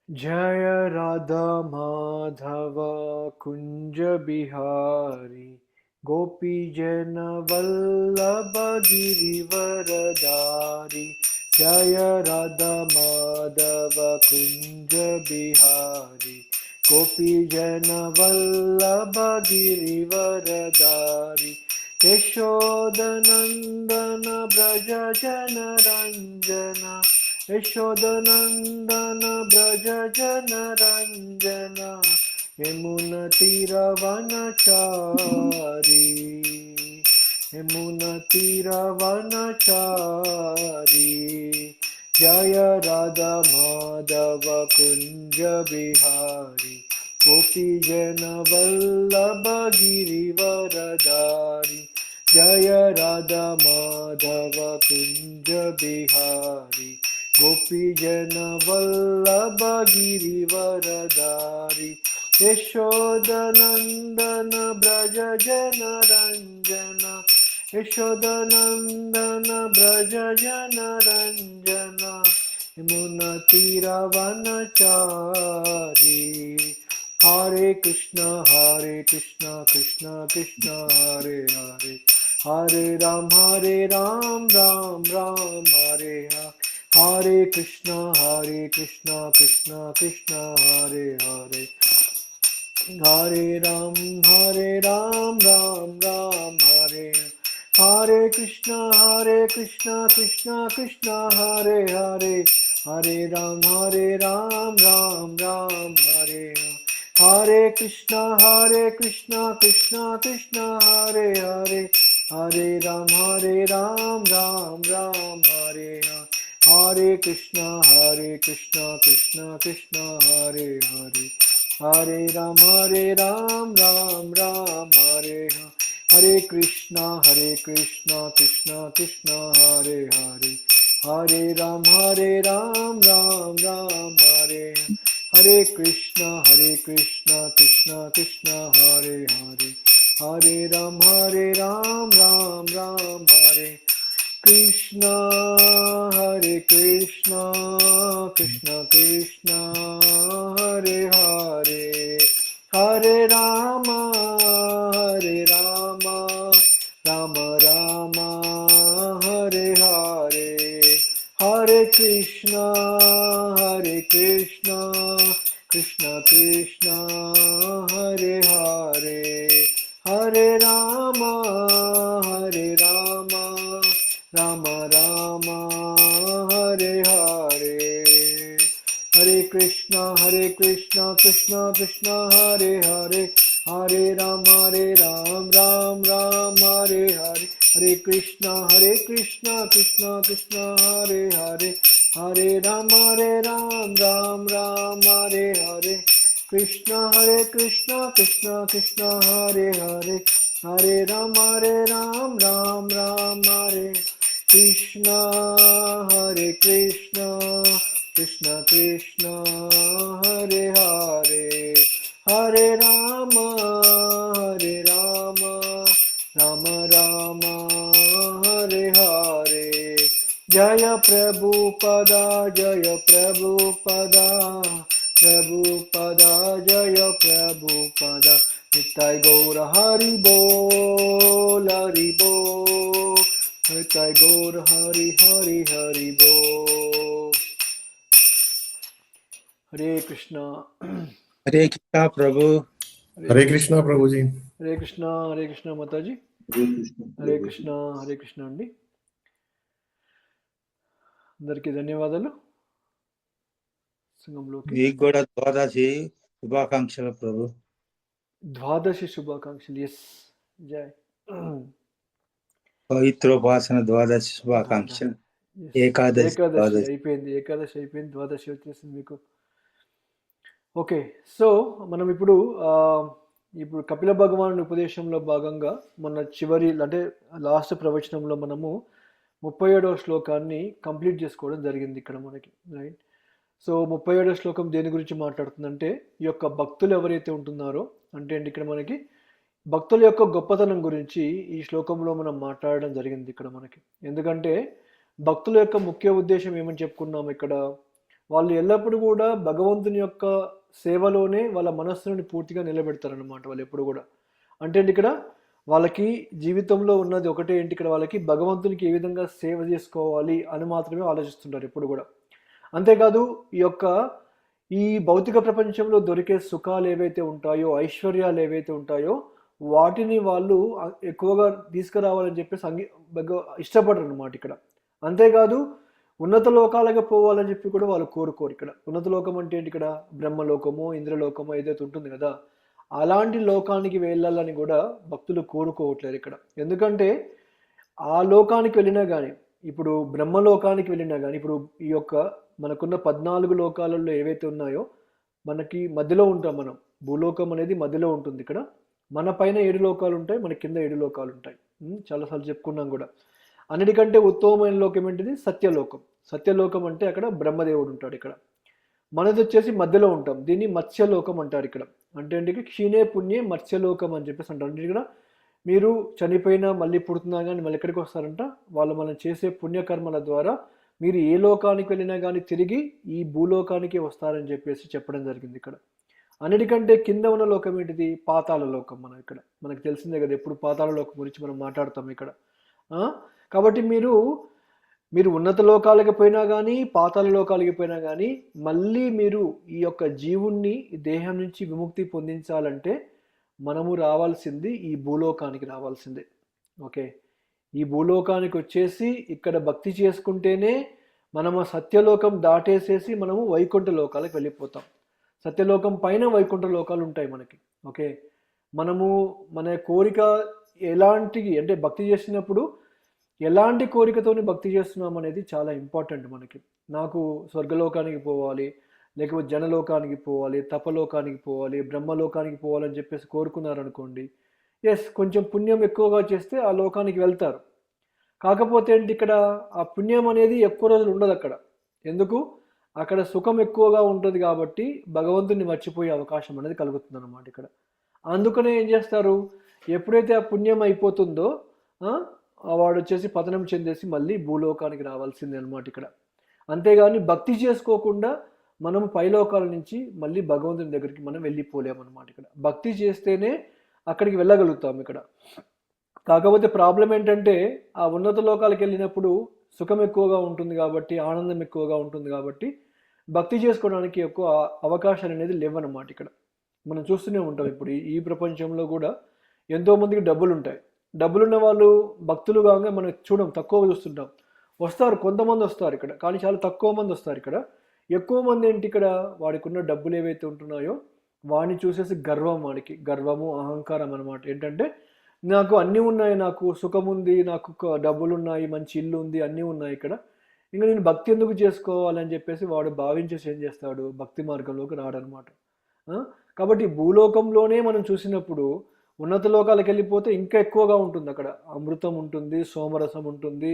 जय राधा माधव कुंज बिहारी गोपी जन वल्लभ गिरिवरधारी। जय राधा माधव कुंज बिहारी गोपी जन वल्लभ गिरिवरधारी। यशोदनंदन ब्रज जन रंजना यशोदनंदन ब्रज जन रंजना यमुनतीरवनचारी यमुनतीरवनचारी। जय राधा माधव कुंज बिहारी गोपी जन वल्लभ गिरिवरधारी। जय राधा माधव कुंज बिहारी गोपी जन वल्लभ गिरिवरधारी। यशोदनंदन ब्रज जन रंजना यशोदनंदन ब्रज जन रंजना यमुनतीरवनचारी। हरे कृष्ण कृष्ण कृष्ण हरे हरे हरे राम राम राम हरे हरे। हरे कृष्ण कृष्ण कृष्ण हरे हरे हरे राम राम राम हरे हरे कृष्ण कृष्ण कृष्ण हरे हरे हरे राम राम राम हरे हरे कृष्ण कृष्ण कृष्ण हरे हरे हरे राम राम राम हरे हरे कृष्ण कृष्ण कृष्ण हरे हरे हरे राम राम राम हरे हरे कृष्ण कृष्ण कृष्ण हरे हरे हरे राम राम राम हरे हरे कृष्ण कृष्ण कृष्ण हरे हरे हरे राम राम राम हरे कृष्ण कृष्ण कृष्ण हरे हरे हरे राम राम राम हरे हरे हरे कृष्ण कृष्ण कृष्ण हरे हरे हरे राम राम हरे हरे हरे कृष्ण कृष्ण कृष्ण हरे हरे हरे राम राम हरे हरे हरे कृष्ण कृष्ण कृष्ण हरे हरे हरे राम राम हरे हरे कृष्ण कृष्ण कृष्ण हरे हरे हरे राम राम हरे कृष्ण कृष्ण कृष्ण हरे हरे हरे राम राम हरे हरे जय प्रभुपदा जय प्रभुपदा निताय गौर हरि बोल निताय गौर हरि हरि बोल। हरे कृष्णा हरे कृष्णा प्रभु। हरे कृष्णा प्रभु जी। हरे कृष्णा माता जी। हरे कृष्ण हरे प्रभु जी। కృష్ణ అండి. అందరికీ ధన్యవాదాలు. సంఘంలోకి మీకు కూడా ద్వాదశి శుభాకాంక్షలు ప్రభు. ద్వాదశి శుభాకాంక్షలు. ఎస్ జై పవిత్రోపాసన ద్వాదశి శుభాకాంక్షలు. ఏకాదశి ఏకాదశి ద్వాదశి. అయిపోయింది. ద్వాదశి వచ్చేసింది మీకు. ఓకే, సో మనం ఇప్పుడు కపిల భగవానుడి ఉపదేశంలో భాగంగా మన చివరి అంటే లాస్ట్ ప్రవచనంలో మనము 37వ శ్లోకాన్ని కంప్లీట్ చేసుకోవడం జరిగింది ఇక్కడ మనకి, రైట్? సో 37వ శ్లోకం దేని గురించి మాట్లాడుతుందంటే ఈ యొక్క భక్తులు ఎవరైతే ఉంటున్నారో అంటే అండి ఇక్కడ మనకి భక్తుల యొక్క గొప్పతనం గురించి ఈ శ్లోకంలో మనం మాట్లాడడం జరిగింది ఇక్కడ మనకి. ఎందుకంటే భక్తుల యొక్క ముఖ్య ఉద్దేశం ఏమని చెప్పుకున్నాం ఇక్కడ, వాళ్ళు ఎల్లప్పుడూ కూడా భగవంతుని యొక్క సేవలోనే వాళ్ళ మనస్సుని పూర్తిగా నిలబెడతారనమాట వాళ్ళు ఎప్పుడు కూడా. అంటే ఇక్కడ వాళ్ళకి జీవితంలో ఉన్నది ఒకటే ఏంటి, ఇక్కడ వాళ్ళకి భగవంతునికి ఏ విధంగా సేవ చేసుకోవాలి అని మాత్రమే ఆలోచిస్తుంటారు ఎప్పుడు కూడా. అంతేకాదు ఈ భౌతిక ప్రపంచంలో దొరికే సుఖాలు ఏవైతే ఉంటాయో, ఐశ్వర్యాలు ఏవైతే ఉంటాయో వాటిని వాళ్ళు ఎక్కువగా తీసుకురావాలని చెప్పేసి ఇష్టపడరు అనమాట ఇక్కడ. అంతేకాదు ఉన్నత లోకాలకు పోవాలని చెప్పి కూడా వాళ్ళు కోరుకోరు ఇక్కడ. ఉన్నత లోకం అంటే ఏంటి, ఇక్కడ బ్రహ్మలోకమో ఇంద్రలోకమో ఏదైతే ఉంటుంది కదా, అలాంటి లోకానికి వెళ్ళాలని కూడా భక్తులు కోరుకోవట్లేరు ఇక్కడ. ఎందుకంటే ఆ లోకానికి వెళ్ళినా కానీ, ఇప్పుడు బ్రహ్మలోకానికి వెళ్ళినా కానీ, ఇప్పుడు మనకున్న 14 లోకాలలో ఏవైతే ఉన్నాయో మనకి మధ్యలో ఉంటాం మనం. భూలోకం అనేది మధ్యలో ఉంటుంది ఇక్కడ. మన పైన 7 లోకాలు ఉంటాయి, మన కింద 7 లోకాలు ఉంటాయి. చాలాసార్లు చెప్పుకున్నాం కూడా. అన్నిటికంటే ఉత్తమమైన లోకం ఏంటిది, సత్యలోకం. సత్యలోకం అంటే అక్కడ బ్రహ్మదేవుడు ఉంటాడు ఇక్కడ. మనది వచ్చేసి మధ్యలో ఉంటాం, దీన్ని మత్స్యలోకం అంటారు ఇక్కడ. అంటే ఏంటి, క్షీణే పుణ్యే మత్స్యలోకం అని చెప్పేసి అంటారు. అంటే ఇక్కడ మీరు చనిపోయినా మళ్ళీ పుడుతున్నా కానీ మళ్ళీ ఎక్కడికి వస్తారంట, మనం చేసే పుణ్యకర్మల ద్వారా మీరు ఏ లోకానికి వెళ్ళినా కానీ తిరిగి ఈ భూలోకానికి వస్తారని చెప్పేసి చెప్పడం జరిగింది ఇక్కడ. అన్నిటికంటే కింద ఉన్న లోకం ఏంటిది, పాతాళ లోకం. మనకు తెలిసిందే కదా, ఎప్పుడు పాతాళ లోకం గురించి మనం మాట్లాడతాం ఇక్కడ. కాబట్టి మీరు ఉన్నత లోకాలకి పోయినా కానీ పాతాళ లోకాలకి పోయినా కానీ మళ్ళీ మీరు ఈ యొక్క జీవుణ్ణి దేహం నుంచి విముక్తి పొందించాలంటే మనము రావాల్సింది ఈ భూలోకానికి రావాల్సిందే. ఓకే, ఈ భూలోకానికి వచ్చేసి ఇక్కడ భక్తి చేసుకుంటేనే మనము సత్యలోకం దాటేసేసి మనము వైకుంఠ లోకాలకు వెళ్ళిపోతాం. సత్యలోకం పైన వైకుంఠ లోకాలు ఉంటాయి మనకి. ఓకే, మన కోరిక అంటే భక్తి చేసినప్పుడు ఎలాంటి కోరికతోని భక్తి చేస్తున్నాం అనేది చాలా ఇంపార్టెంట్ మనకి. నాకు స్వర్గలోకానికి పోవాలి, లేకపోతే జనలోకానికి పోవాలి, తపలోకానికి పోవాలి, బ్రహ్మలోకానికి పోవాలని చెప్పేసి కోరుకున్నారనుకోండి, కొంచెం పుణ్యం ఎక్కువగా చేస్తే ఆ లోకానికి వెళ్తారు. కాకపోతే ఏంటి, ఇక్కడ ఆ పుణ్యం అనేది ఎక్కువ రోజులు ఉండదు అక్కడ. ఎందుకు, అక్కడ సుఖం ఎక్కువగా ఉంటుంది కాబట్టి భగవంతుని మర్చిపోయే అవకాశం అనేది కలుగుతుంది అన్నమాట ఇక్కడ. అందుకనే ఏం చేస్తారు, ఎప్పుడైతే ఆ పుణ్యం అయిపోతుందో వాడు వచ్చేసి పతనం చెందేసి మళ్ళీ భూలోకానికి రావాల్సిందే అనమాట ఇక్కడ. అంతేగాని భక్తి చేసుకోకుండా మనము పైలోకాల నుంచి మళ్ళీ భగవంతుని దగ్గరికి మనం వెళ్ళిపోలేమన్నమాట ఇక్కడ. భక్తి చేస్తేనే అక్కడికి వెళ్ళగలుగుతాం ఇక్కడ. కాకపోతే ప్రాబ్లం ఏంటంటే ఆ ఉన్నత లోకాలకు వెళ్ళినప్పుడు సుఖం ఎక్కువగా ఉంటుంది కాబట్టి, ఆనందం ఎక్కువగా ఉంటుంది కాబట్టి భక్తి చేసుకోవడానికి ఎక్కువ అవకాశాలు అనేది లేవన్నమాట ఇక్కడ. మనం చూస్తూనే ఉంటాం ఇప్పుడు ఈ ప్రపంచంలో కూడా ఎంతోమందికి డబ్బులు ఉంటాయి. డబ్బులున్న వాళ్ళు భక్తులు కాగా మనం తక్కువ చూస్తుంటాం. వస్తారు, కొంతమంది వస్తారు ఇక్కడ, కానీ చాలా తక్కువ మంది వస్తారు ఇక్కడ. ఎక్కువ మంది ఏంటి, ఇక్కడ వాడికి ఉన్న డబ్బులు ఏవైతే ఉంటున్నాయో వాడిని చూసేసి గర్వము అహంకారం అనమాట. ఏంటంటే నాకు అన్నీ ఉన్నాయి, నాకు సుఖం ఉంది, నాకు డబ్బులు ఉన్నాయి, మంచి ఇల్లు ఉంది, అన్నీ ఉన్నాయి ఇక్కడ, ఇంకా నేను భక్తి ఎందుకు చేసుకోవాలని చెప్పేసి వాడు భావించేసి ఏం చేస్తాడు, భక్తి మార్గంలోకి రాడనమాట. కాబట్టి భూలోకంలోనే మనం చూసినప్పుడు ఉన్నత లోకాలకు వెళ్ళిపోతే ఇంకా ఎక్కువగా ఉంటుంది. అక్కడ అమృతం ఉంటుంది, సోమరసం ఉంటుంది,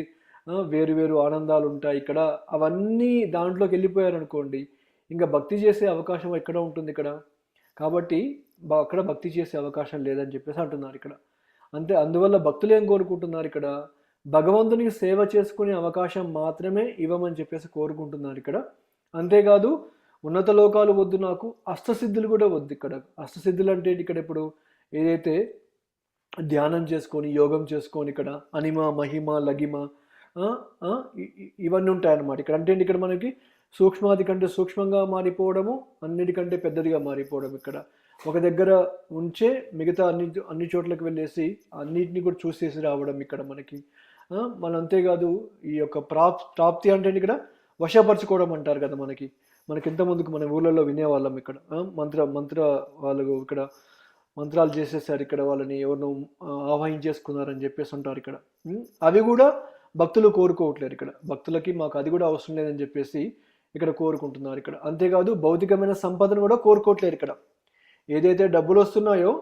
వేరు వేరు ఆనందాలు ఉంటాయి ఇక్కడ. అవన్నీ దాంట్లోకి వెళ్ళిపోయారనుకోండి, ఇంకా భక్తి చేసే అవకాశం ఎక్కడ ఉంటుంది ఇక్కడ. కాబట్టి అక్కడ భక్తి చేసే అవకాశం లేదని చెప్పేసి అంటున్నారు ఇక్కడ. అందువల్ల భక్తులు ఏం కోరుకుంటున్నారు ఇక్కడ, భగవంతునికి సేవ చేసుకునే అవకాశం మాత్రమే ఇవ్వమని చెప్పేసి కోరుకుంటున్నారు ఇక్కడ. అంతేకాదు ఉన్నత లోకాలు వద్దు, నాకు అష్టసిద్ధులు కూడా వద్దు ఇక్కడ. అష్టసిద్ధులు అంటే ఇక్కడ ఇప్పుడు ఏదైతే ధ్యానం చేసుకొని యోగం చేసుకొని ఇక్కడ అనిమ మహిమ లగిమ ఇవన్నీ ఉంటాయన్నమాట ఇక్కడ. అంటే ఇక్కడ మనకి సూక్ష్మాది కంటే సూక్ష్మంగా మారిపోవడము, అన్నిటికంటే పెద్దదిగా మారిపోవడం. ఇక్కడ ఒక దగ్గర ఉంచే మిగతా అన్ని చోట్లకు వెళ్ళేసి అన్నిటిని కూడా చూసేసి రావడం ఇక్కడ మనకి. మన అంతేకాదు ఈ యొక్క ప్రాప్తి అంటే ఇక్కడ వశపరచుకోవడం అంటారు కదా మనకి ఇంతమందుకు మన ఊళ్ళలో వినేవాళ్ళం ఇక్కడ. మంత్ర వాళ్ళు ఇక్కడ మంత్రాలు చేసేసారు ఇక్కడ, వాళ్ళని ఎవరినో ఆవాహించేసుకున్నారని చెప్పేసి అంటారు ఇక్కడ. అవి కూడా భక్తులు కోరుకోవట్లేరు ఇక్కడ. భక్తులకి మాకు అది కూడా అవసరం లేదని చెప్పేసి ఇక్కడ కోరుకుంటున్నారు ఇక్కడ. అంతేకాదు భౌతికమైన సంపదను కూడా కోరుకోవట్లేరు ఇక్కడ. ఏదైతే డబ్బులు వస్తున్నాయో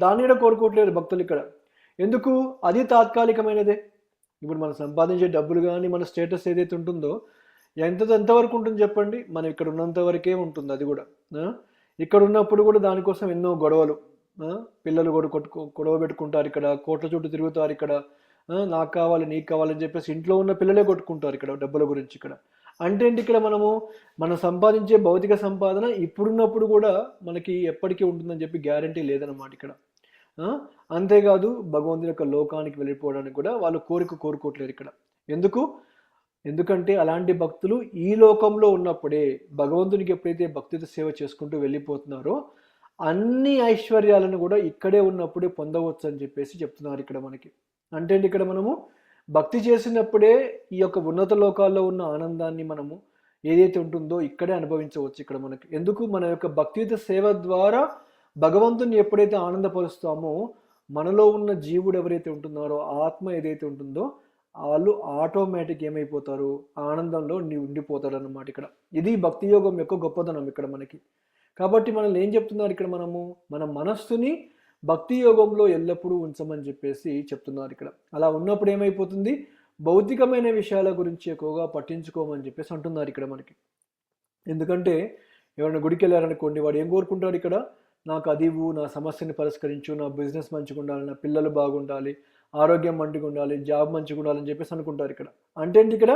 దాన్ని కూడా కోరుకోవట్లేరు భక్తులు ఇక్కడ. ఎందుకు, అది తాత్కాలికమైనదే. ఇప్పుడు మనం సంపాదించే డబ్బులు కానీ మన స్టేటస్ ఏదైతే ఉంటుందో ఎంతవరకు ఉంటుంది చెప్పండి, మనం ఇక్కడ ఉన్నంత వరకే ఉంటుంది. అది కూడా ఇక్కడ ఉన్నప్పుడు కూడా దానికోసం ఎన్నో గొడవలు, పిల్లలు కూడా గొడవ పెట్టుకుంటారు ఇక్కడ, కోట్ల చుట్టూ తిరుగుతారు ఇక్కడ, నాకు కావాలి నీకు కావాలని చెప్పేసి ఇంట్లో ఉన్న పిల్లలే కొట్టుకుంటారు ఇక్కడ డబ్బుల గురించి ఇక్కడ. అంటే ఏంటి ఇక్కడ మనం సంపాదించే భౌతిక సంపాదన ఇప్పుడున్నప్పుడు కూడా మనకి ఎప్పటికీ ఉంటుందని చెప్పి గ్యారంటీ లేదన్నమాట ఇక్కడ. అంతేకాదు భగవంతుని యొక్క లోకానికి వెళ్ళిపోవడానికి కూడా వాళ్ళు కోరుకోవట్లేరు ఇక్కడ. ఎందుకంటే అలాంటి భక్తులు ఈ లోకంలో ఉన్నప్పుడే భగవంతునికి ఎప్పుడైతే భక్తితో సేవ చేసుకుంటూ వెళ్ళిపోతున్నారో అన్ని ఐశ్వర్యాలను కూడా ఇక్కడే ఉన్నప్పుడే పొందవచ్చు అని చెప్పేసి చెప్తున్నారు ఇక్కడ మనకి. అంటే ఇక్కడ మనము భక్తి చేసినప్పుడే ఈ యొక్క ఉన్నత లోకాల్లో ఉన్న ఆనందాన్ని మనము ఏదైతే ఉంటుందో ఇక్కడే అనుభవించవచ్చు ఇక్కడ మనకి. ఎందుకు మన యొక్క భక్తియుత సేవ ద్వారా భగవంతుని ఎప్పుడైతే ఆనందపరుస్తామో మనలో ఉన్న జీవుడు ఎవరైతే ఉంటున్నారో ఆత్మ ఏదైతే ఉంటుందో వాళ్ళు ఆటోమేటిక్ ఏమైపోతారు, ఆనందంలో ఉండిపోతారు అన్నమాట ఇక్కడ. ఇది భక్తి యోగం యొక్క గొప్పదనం ఇక్కడ మనకి. కాబట్టి మనల్ని ఏం చెప్తున్నారు ఇక్కడ, మన మనస్సుని భక్తి యోగంలో ఎల్లప్పుడూ ఉంచమని చెప్పేసి చెప్తున్నారు ఇక్కడ. అలా ఉన్నప్పుడు ఏమైపోతుంది, భౌతికమైన విషయాల గురించి ఎక్కువగా పట్టించుకోమని చెప్పేసి అంటున్నారు ఇక్కడ మనకి. ఎందుకంటే ఎవరైనా గుడికి వెళ్ళారనుకోండి, వాడు ఏం కోరుకుంటాడు ఇక్కడ, నాకు అదివు, నా సమస్యని పరిష్కరించు, నా బిజినెస్ మంచిగా ఉండాలి, నా పిల్లలు బాగుండాలి, ఆరోగ్యం మంచిగా ఉండాలి, జాబ్ మంచిగా ఉండాలని చెప్పేసి అనుకుంటారు ఇక్కడ. అంటే ఇక్కడ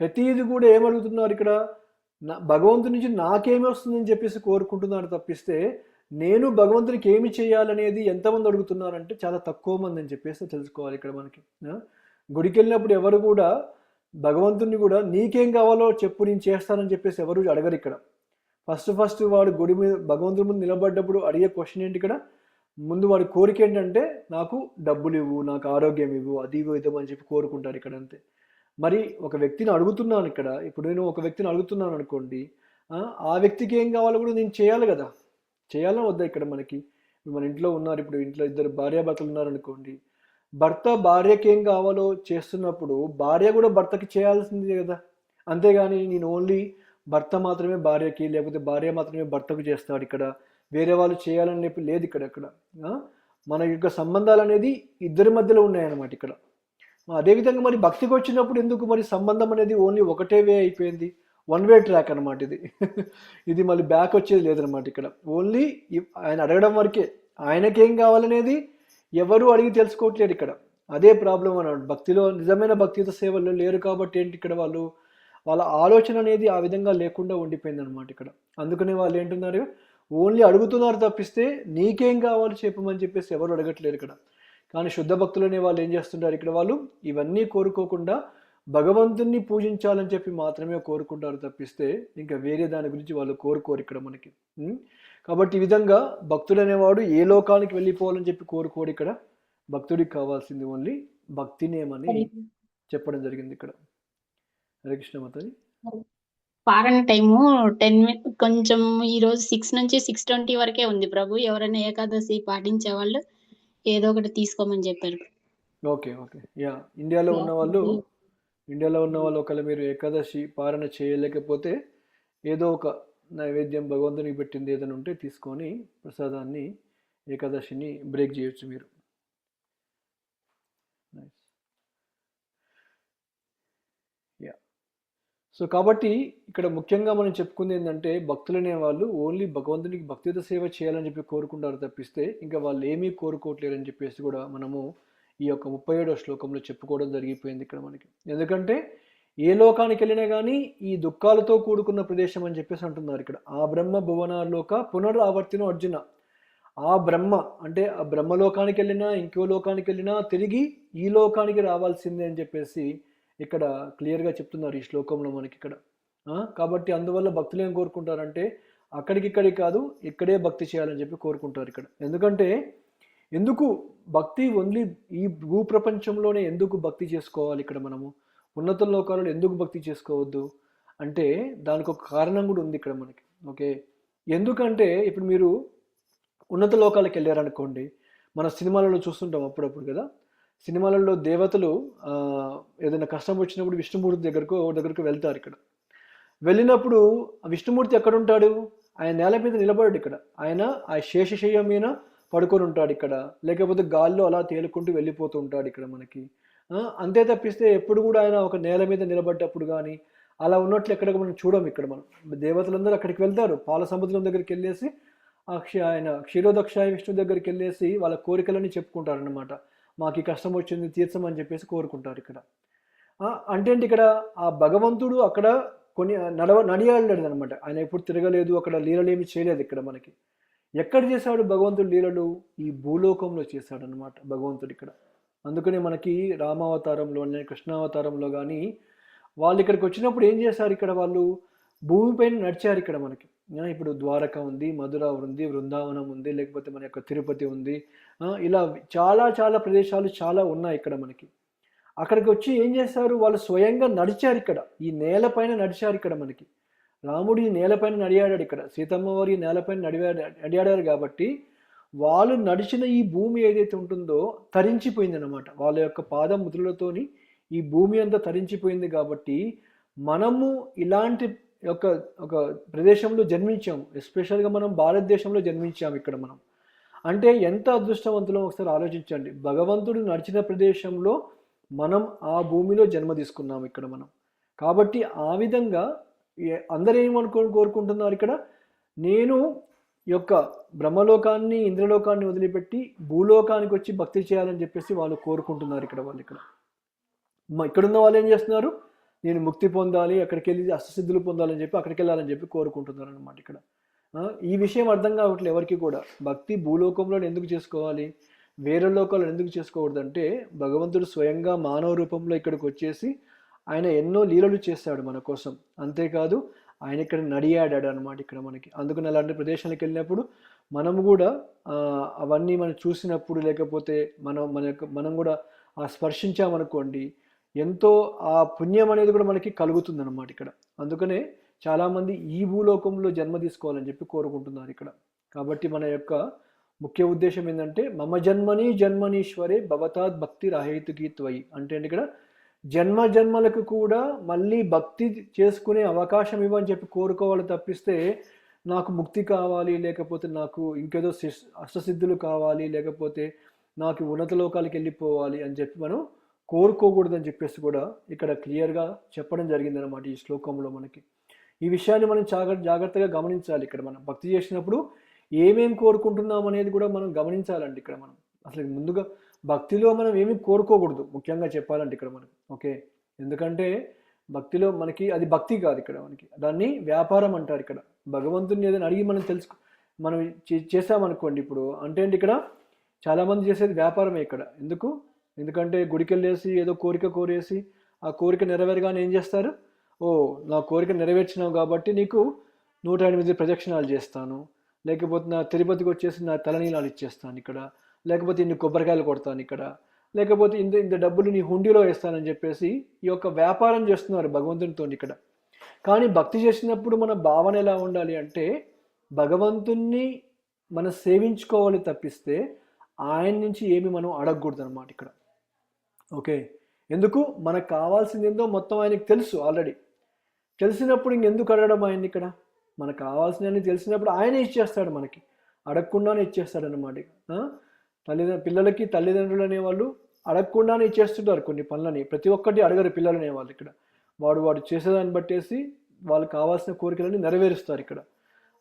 ప్రతిదీ కూడా ఏమడుగుతున్నారు ఇక్కడ, భగవంతుని నుంచి నాకేమి వస్తుందని చెప్పేసి కోరుకుంటున్నారు తప్పిస్తే నేను భగవంతునికి ఏమి చేయాలనేది ఎంతమంది అడుగుతున్నారంటే చాలా తక్కువ మంది అని చెప్పేసి తెలుసుకోవాలి ఇక్కడ మనకి. గుడికి వెళ్ళినప్పుడు ఎవరు కూడా భగవంతుని కూడా నీకేం కావాలో చెప్పు నేను చేస్తానని చెప్పేసి ఎవరు అడగరు ఇక్కడ. ఫస్ట్ వాడు గుడి మీద భగవంతుని ముందు నిలబడ్డప్పుడు అడిగే క్వశ్చన్ ఏంటి ఇక్కడ, ముందు వాడి కోరిక ఏంటంటే నాకు డబ్బులు ఇవ్వు, నాకు ఆరోగ్యం ఇవ్వు, అది ఇవ్వమని చెప్పి కోరుకుంటారు ఇక్కడ అంతే. మరి ఒక వ్యక్తిని అడుగుతున్నాను ఇక్కడ, ఇప్పుడు నేను ఒక వ్యక్తిని అడుగుతున్నాను అనుకోండి, ఆ వ్యక్తికి ఏం కావాలో కూడా నేను చేయాలి కదా, చేయాలని వద్దా ఇక్కడ మనకి. మన ఇంట్లో ఉన్నారు, ఇప్పుడు ఇంట్లో ఇద్దరు భార్యాభర్తలు ఉన్నారనుకోండి, భర్త భార్యకి ఏం కావాలో చేస్తున్నప్పుడు భార్య కూడా భర్తకి చేయాల్సిందే కదా. అంతేగాని నేను ఓన్లీ భర్త మాత్రమే భార్యకి, లేకపోతే భార్య మాత్రమే భర్తకు చేస్తాడు ఇక్కడ, వేరే వాళ్ళు చేయాలని చెప్పి లేదు ఇక్కడ. మన యొక్క సంబంధాలు అనేది ఇద్దరి మధ్యలో ఉన్నాయన్నమాట ఇక్కడ. అదేవిధంగా మరి భక్తికి వచ్చినప్పుడు ఎందుకు మరి సంబంధం అనేది ఓన్లీ ఒకటే వే అయిపోయింది, వన్ వే ట్రాక్ అనమాట ఇది. ఇది మళ్ళీ బ్యాక్ వచ్చేది లేదనమాట ఇక్కడ. ఓన్లీ ఆయన అడగడం వరకే, ఆయనకేం కావాలనేది ఎవరు అడిగి తెలుసుకోవట్లేదు ఇక్కడ. అదే ప్రాబ్లం అన్నమాట. భక్తిలో నిజమైన భక్తితో సేవల్లో లేరు కాబట్టి ఏంటి ఇక్కడ వాళ్ళ ఆలోచన అనేది ఆ విధంగా లేకుండా ఉండిపోయింది అనమాట ఇక్కడ. అందుకనే వాళ్ళు ఏంటున్నారు, ఓన్లీ అడుగుతున్నారు తప్పిస్తే నీకేం కావాలో చెప్పమని చెప్పేసి ఎవరు అడగట్లేరు ఇక్కడ. కానీ శుద్ధ భక్తులు అనే వాళ్ళు ఏం చేస్తుంటారు ఇక్కడ, వాళ్ళు ఇవన్నీ కోరుకోకుండా భగవంతుణ్ణి పూజించాలని చెప్పి మాత్రమే కోరుకుంటారు తప్పిస్తే ఇంకా వేరే దాని గురించి వాళ్ళు కోరుకోరు ఇక్కడ మనకి. కాబట్టి ఈ విధంగా భక్తుడు అనేవాడు ఏ లోకానికి వెళ్ళిపోవాలని చెప్పి కోరుకోడు ఇక్కడ. భక్తుడికి కావాల్సింది ఓన్లీ భక్తినేమని చెప్పడం జరిగింది ఇక్కడ. హరే కృష్ణ మాతాజీ. పారణ టైము 10 కొంచెం ఈరోజు 6 నుంచి 6:20 వరకే ఉంది ప్రభు. ఎవరైనా ఏకాదశి పాటించే వాళ్ళు ఏదో ఒకటి తీసుకోమని చెప్పారు. ఓకే యా, ఇండియాలో ఉన్న వాళ్ళు ఒకవేళ మీరు ఏకాదశి పారణ చేయలేకపోతే ఏదో ఒక నైవేద్యం భగవంతునికి పెట్టింది ఏదైనా ఉంటే తీసుకొని ప్రసాదాన్ని ఏకాదశిని బ్రేక్ చేయొచ్చు మీరు. యా, సో కాబట్టి ఇక్కడ ముఖ్యంగా మనం చెప్పుకుంది ఏంటంటే భక్తులు అనే వాళ్ళు ఓన్లీ భగవంతునికి భక్తితో సేవ చేయాలని చెప్పి కోరుకుంటారు తప్పిస్తే ఇంకా వాళ్ళు ఏమీ కోరుకోవట్లేరని చెప్పేసి కూడా మనము ఈ యొక్క 37వ శ్లోకంలో చెప్పుకోవడం జరిగిపోయింది ఇక్కడ మనకి. ఎందుకంటే ఏ లోకానికి వెళ్ళినా కానీ ఈ దుఃఖాలతో కూడుకున్న ప్రదేశం అని చెప్పేసి అంటున్నారు ఇక్కడ. ఆ బ్రహ్మ భువనాల్లోక పునరావర్తిన అర్జున. ఆ బ్రహ్మ అంటే ఆ బ్రహ్మలోకానికి వెళ్ళినా ఇంకో లోకానికి వెళ్ళినా తిరిగి ఈ లోకానికి రావాల్సిందే అని చెప్పేసి ఇక్కడ క్లియర్గా చెప్తున్నారు ఈ శ్లోకంలో మనకి ఇక్కడ. కాబట్టి అందువల్ల భక్తులు ఏం కోరుకుంటారంటే అక్కడికి కాదు, ఇక్కడే భక్తి చేయాలని చెప్పి కోరుకుంటారు ఇక్కడ. ఎందుకు భక్తి ఓన్లీ ఈ భూప్రపంచంలోనే ఎందుకు భక్తి చేసుకోవాలి ఇక్కడ, మనము ఉన్నత లోకాలలో ఎందుకు భక్తి చేసుకోవద్దు అంటే దానికి ఒక కారణం కూడా ఉంది ఇక్కడ మనకి. ఓకే, ఎందుకంటే ఇప్పుడు మీరు ఉన్నత లోకాలకు వెళ్ళారనుకోండి, మన సినిమాలలో చూస్తుంటాం అప్పుడప్పుడు కదా, సినిమాలలో దేవతలు ఏదైనా కష్టం వచ్చినప్పుడు విష్ణుమూర్తి దగ్గరకు వెళ్తారు ఇక్కడ. వెళ్ళినప్పుడు విష్ణుమూర్తి ఎక్కడ ఉంటాడు, ఆయన నేల మీద నిలబడు ఇక్కడ, ఆయన ఆ శేషశయ్య మీద పడుకొని ఉంటాడు ఇక్కడ, లేకపోతే గాల్లో అలా తేలుకుంటూ వెళ్ళిపోతూ ఉంటాడు ఇక్కడ మనకి. అంతే తప్పిస్తే ఎప్పుడు కూడా ఆయన ఒక నేల మీద నిలబడ్డప్పుడు కానీ అలా ఉన్నట్లు ఎక్కడ మనం చూడం ఇక్కడ. మనం దేవతలందరూ అక్కడికి వెళ్తారు, పాల సముద్రం దగ్గరికి వెళ్ళేసి ఆయన క్షీరోదక్షాయ విష్ణు దగ్గరికి వెళ్ళేసి వాళ్ళ కోరికలని చెప్పుకుంటారు అన్నమాట. మాకు ఈ కష్టం వచ్చింది తీర్చమని చెప్పేసి కోరుకుంటారు ఇక్కడ. అంటే ఇక్కడ ఆ భగవంతుడు అక్కడ కొన్ని నడియాడాడు అనమాట. ఆయన ఎప్పుడు తిరగలేదు, అక్కడ లీలలేమి చేయలేదు ఇక్కడ మనకి. ఎక్కడ చేశాడు భగవంతుడు లీలలు? ఈ భూలోకంలో చేశాడు అనమాట భగవంతుడు ఇక్కడ. అందుకని మనకి రామావతారంలో కృష్ణావతారంలో కానీ వాళ్ళు ఇక్కడికి వచ్చినప్పుడు ఏం చేశారు? ఇక్కడ వాళ్ళు భూమిపైన నడిచారు ఇక్కడ మనకి. ఇప్పుడు ద్వారక ఉంది, మధుర ఉంది, బృందావనం ఉంది, లేకపోతే మన యొక్క తిరుపతి ఉంది, ఇలా చాలా చాలా ప్రదేశాలు చాలా ఉన్నాయి ఇక్కడ మనకి. అక్కడికి వచ్చి ఏం చేశారు? వాళ్ళు స్వయంగా నడిచారు ఇక్కడ, ఈ నేలపైన నడిచారు ఇక్కడ మనకి. రాముడు ఈ నేలపైన నడియాడాడు ఇక్కడ, సీతమ్మ వారు ఈ నేలపైన నడియాడారు కాబట్టి వాళ్ళు నడిచిన ఈ భూమి ఏదైతే ఉంటుందో తరించిపోయింది అనమాట. వాళ్ళ యొక్క పాదముద్రలతోని ఈ భూమి అంతా తరించిపోయింది. కాబట్టి మనము ఇలాంటి ఒక ప్రదేశంలో జన్మించాము, ఎస్పెషల్గా మనం భారతదేశంలో జన్మించాము ఇక్కడ మనం. అంటే ఎంత అదృష్టవంతులం ఒకసారి ఆలోచించండి. భగవంతుడు నడిచిన ప్రదేశంలో మనం ఆ భూమిలో జన్మ తీసుకున్నాం ఇక్కడ మనం. కాబట్టి ఆ విధంగా అందరూ కోరుకుంటున్నారు ఇక్కడ, నేను యొక్క బ్రహ్మలోకాన్ని ఇంద్రలోకాన్ని వదిలిపెట్టి భూలోకానికి వచ్చి భక్తి చేయాలని చెప్పేసి వాళ్ళు కోరుకుంటున్నారు ఇక్కడ. వాళ్ళు ఇక్కడున్న వాళ్ళు ఏం చేస్తున్నారు? నేను ముక్తి పొందాలి, అక్కడికి వెళ్ళి అష్టసిద్ధులు పొందాలని చెప్పి అక్కడికి వెళ్ళాలని చెప్పి కోరుకుంటున్నారు అనమాట ఇక్కడ. ఈ విషయం అర్థం కావట్లేదు ఎవరికి కూడా. భక్తి భూలోకంలో ఎందుకు చేసుకోవాలి, వేరే లోకాలు ఎందుకు చేసుకోకూడదంటే, భగవంతుడు స్వయంగా మానవ రూపంలో ఇక్కడికి వచ్చేసి ఆయన ఎన్నో లీలలు చేశాడు మన కోసం. అంతేకాదు ఆయన ఇక్కడ నడియాడాడు అనమాట ఇక్కడ మనకి. అందుకని అలాంటి ప్రదేశాలకు వెళ్ళినప్పుడు మనము కూడా అవన్నీ మనం చూసినప్పుడు, లేకపోతే మనం కూడా స్పర్శించామనుకోండి, ఎంతో ఆ పుణ్యం అనేది కూడా మనకి కలుగుతుంది అనమాట ఇక్కడ. అందుకనే చాలామంది ఈ భూలోకంలో జన్మ తీసుకోవాలని చెప్పి కోరుకుంటున్నారు ఇక్కడ. కాబట్టి మన యొక్క ముఖ్య ఉద్దేశం ఏంటంటే, మమ జన్మనీశ్వరే భవతాత్ భక్తి రహేతుకి త్వయి అంటే ఇక్కడ జన్మలకు కూడా మళ్ళీ భక్తి చేసుకునే అవకాశం ఇవ్వని చెప్పి కోరుకోవాలి తప్పిస్తే, నాకు ముక్తి కావాలి, లేకపోతే నాకు ఇంకేదో అష్టసిద్ధులు కావాలి, లేకపోతే నాకు ఉన్నత లోకాలకు వెళ్ళిపోవాలి అని చెప్పి మనం కోరుకోకూడదని చెప్పేసి కూడా ఇక్కడ క్లియర్గా చెప్పడం జరిగిందనమాట ఈ శ్లోకంలో మనకి. ఈ విషయాన్ని మనం జాగ్రత్తగా గమనించాలి. ఇక్కడ మనం భక్తి చేసినప్పుడు ఏమేం కోరుకుంటున్నాం అనేది కూడా మనం గమనించాలండి ఇక్కడ మనం. అసలు ముందుగా భక్తిలో మనం ఏమీ కోరుకోకూడదు ముఖ్యంగా చెప్పాలంటే ఇక్కడ మనకి. ఓకే, ఎందుకంటే భక్తిలో మనకి అది భక్తి కాదు ఇక్కడ మనకి, దాన్ని వ్యాపారం అంటారు ఇక్కడ. భగవంతుని ఏదైనా అడిగి మనం మనం చేసామనుకోండి ఇప్పుడు అంటే ఇక్కడ చాలామంది చేసేది వ్యాపారమే ఇక్కడ. ఎందుకంటే గుడికి వెళ్ళేసి ఏదో కోరిక కోరేసి ఆ కోరిక నెరవేరగానే ఏం చేస్తారు? నా కోరిక నెరవేర్చినావు కాబట్టి నీకు 108 ప్రదక్షిణాలు చేస్తాను, లేకపోతే నా తిరుపతికి వచ్చేసి నా తలనీలాలు ఇచ్చేస్తాను ఇక్కడ, లేకపోతే ఇన్ని కొబ్బరికాయలు కొడతాను ఇక్కడ, లేకపోతే ఇంత డబ్బులు నీ హుండీలో వేస్తానని చెప్పేసి ఈ యొక్క వ్యాపారం చేస్తున్నారు భగవంతునితో ఇక్కడ. కానీ భక్తి చేసినప్పుడు మన భావన ఎలా ఉండాలి అంటే, భగవంతుణ్ణి మనం సేవించుకోవాలి తప్పిస్తే ఆయన నుంచి ఏమి మనం అడగకూడదు అనమాట ఇక్కడ. ఓకే, ఎందుకు? మనకు కావాల్సింది ఏందో మొత్తం ఆయనకి తెలుసు ఆల్రెడీ. తెలిసినప్పుడు ఇంకెందుకు అడగడం ఆయన్ని ఇక్కడ? మనకు కావాల్సినవి తెలిసినప్పుడు ఆయనే ఇచ్చేస్తాడు మనకి, అడగకుండానే ఇచ్చేస్తాడు అనమాట. పిల్లలకి తల్లిదండ్రులు అనేవాళ్ళు అడగకుండానే ఇచ్చేస్తుంటారు కొన్ని పనులని, ప్రతి ఒక్కటి అడగరు పిల్లలు అనేవాళ్ళు ఇక్కడ. వాడు చేసేదాన్ని బట్టేసి వాళ్ళకి కావాల్సిన కోరికలని నెరవేరుస్తారు ఇక్కడ.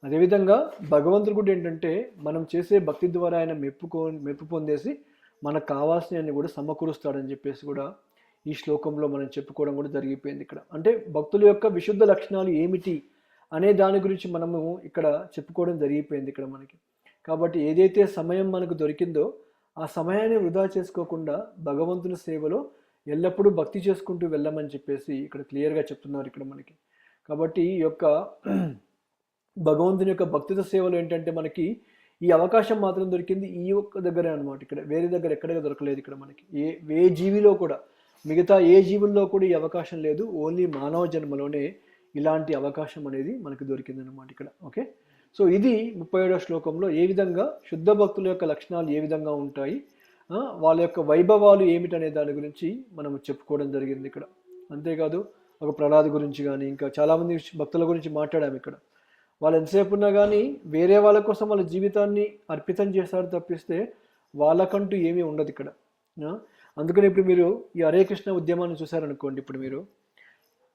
అదేవిధంగా భగవంతుడు కూడా ఏంటంటే, మనం చేసే భక్తి ద్వారా ఆయన మెప్పు పొందేసి మనకు కావాల్సినవన్నీ కూడా సమకూరుస్తాడని చెప్పేసి కూడా ఈ శ్లోకంలో మనం చెప్పుకోవడం కూడా జరిగిపోయింది ఇక్కడ. అంటే భక్తుల యొక్క విశుద్ధ లక్షణాలు ఏమిటి అనే దాని గురించి మనము ఇక్కడ చెప్పుకోవడం జరిగిపోయింది ఇక్కడ మనకి. కాబట్టి ఏదైతే సమయం మనకు దొరికిందో ఆ సమయాన్ని వృధా చేసుకోకుండా భగవంతుని సేవలో ఎల్లప్పుడూ భక్తి చేసుకుంటూ వెళ్ళమని చెప్పేసి ఇక్కడ క్లియర్గా చెప్తున్నారు ఇక్కడ మనకి. కాబట్టి ఈ యొక్క భగవంతుని యొక్క భక్తిత సేవలు ఏంటంటే మనకి ఈ అవకాశం మాత్రం దొరికింది ఈ ఒక్క దగ్గరే అనమాట. ఇక్కడ వేరే దగ్గర ఎక్కడికి దొరకలేదు ఇక్కడ మనకి. ఏ జీవిలో కూడా, మిగతా ఏ జీవుల్లో కూడా ఈ అవకాశం లేదు. ఓన్లీ మానవ జన్మలోనే ఇలాంటి అవకాశం అనేది మనకి దొరికింది అనమాట ఇక్కడ. ఓకే, సో ఇది 37వ శ్లోకంలో ఏ విధంగా శుద్ధ భక్తుల యొక్క లక్షణాలు ఏ విధంగా ఉంటాయి, వాళ్ళ యొక్క వైభవాలు ఏమిటనే దాని గురించి మనం చెప్పుకోవడం జరిగింది ఇక్కడ. అంతేకాదు ఒక ప్రహ్లాద్ గురించి కానీ ఇంకా చాలామంది భక్తుల గురించి మాట్లాడాము ఇక్కడ. వాళ్ళు ఎంతసేపు ఉన్నా కానీ వేరే వాళ్ళ కోసం వాళ్ళ జీవితాన్ని అర్పితం చేస్తారు తప్పిస్తే వాళ్ళకంటూ ఏమీ ఉండదు ఇక్కడ. అందుకని ఇప్పుడు మీరు ఈ హరే కృష్ణ ఉద్యమాన్ని చూసారనుకోండి, ఇప్పుడు మీరు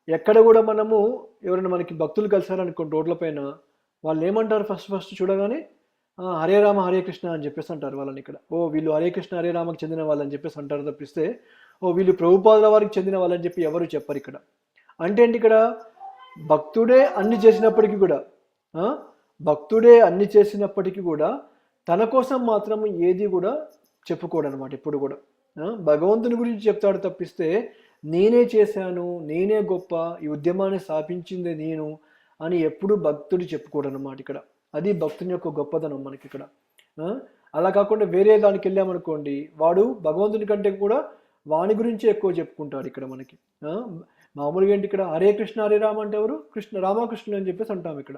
ఎక్కడ కూడా మనము ఎవరైనా మనకి భక్తులు కలిసారనుకోండి రోడ్ల పైన, వాళ్ళు ఏమంటారు ఫస్ట్ చూడగానే హరే రామ హరే కృష్ణ అని చెప్పేసి అంటారు వాళ్ళని ఇక్కడ. వీళ్ళు హరే కృష్ణ హరే రామకి చెందిన వాళ్ళని చెప్పేసి అంటారు తప్పిస్తే వీళ్ళు ప్రభుపాదుల వారికి చెందిన వాళ్ళని చెప్పి ఎవరు చెప్పరు ఇక్కడ. అంటే ఏంటి ఇక్కడ భక్తుడే అన్ని చేసినప్పటికీ కూడా ఆ, భక్తుడే అన్ని చేసినప్పటికీ కూడా తన కోసం మాత్రం ఏది కూడా చెప్పుకోడు అనమాట ఎప్పుడు కూడా. భగవంతుని గురించి చెప్తాడు తప్పిస్తే నేనే చేశాను, నేనే గొప్ప, ఈ ఉద్యమాన్ని స్థాపించింది నేను అని ఎప్పుడు భక్తుడు చెప్పుకోడు అనమాట ఇక్కడ. అది భక్తుని యొక్క గొప్పతనం మనకి ఇక్కడ. అలా కాకుండా వేరే దానికి వెళ్ళామనుకోండి, వాడు భగవంతుని కంటే కూడా వాని గురించి ఎక్కువ చెప్పుకుంటాడు ఇక్కడ మనకి. మామూలుగా ఏంటి ఇక్కడ హరే కృష్ణ హరే రామ అంటే ఎవరు? రామకృష్ణులు అని చెప్పేసి అంటాం ఇక్కడ.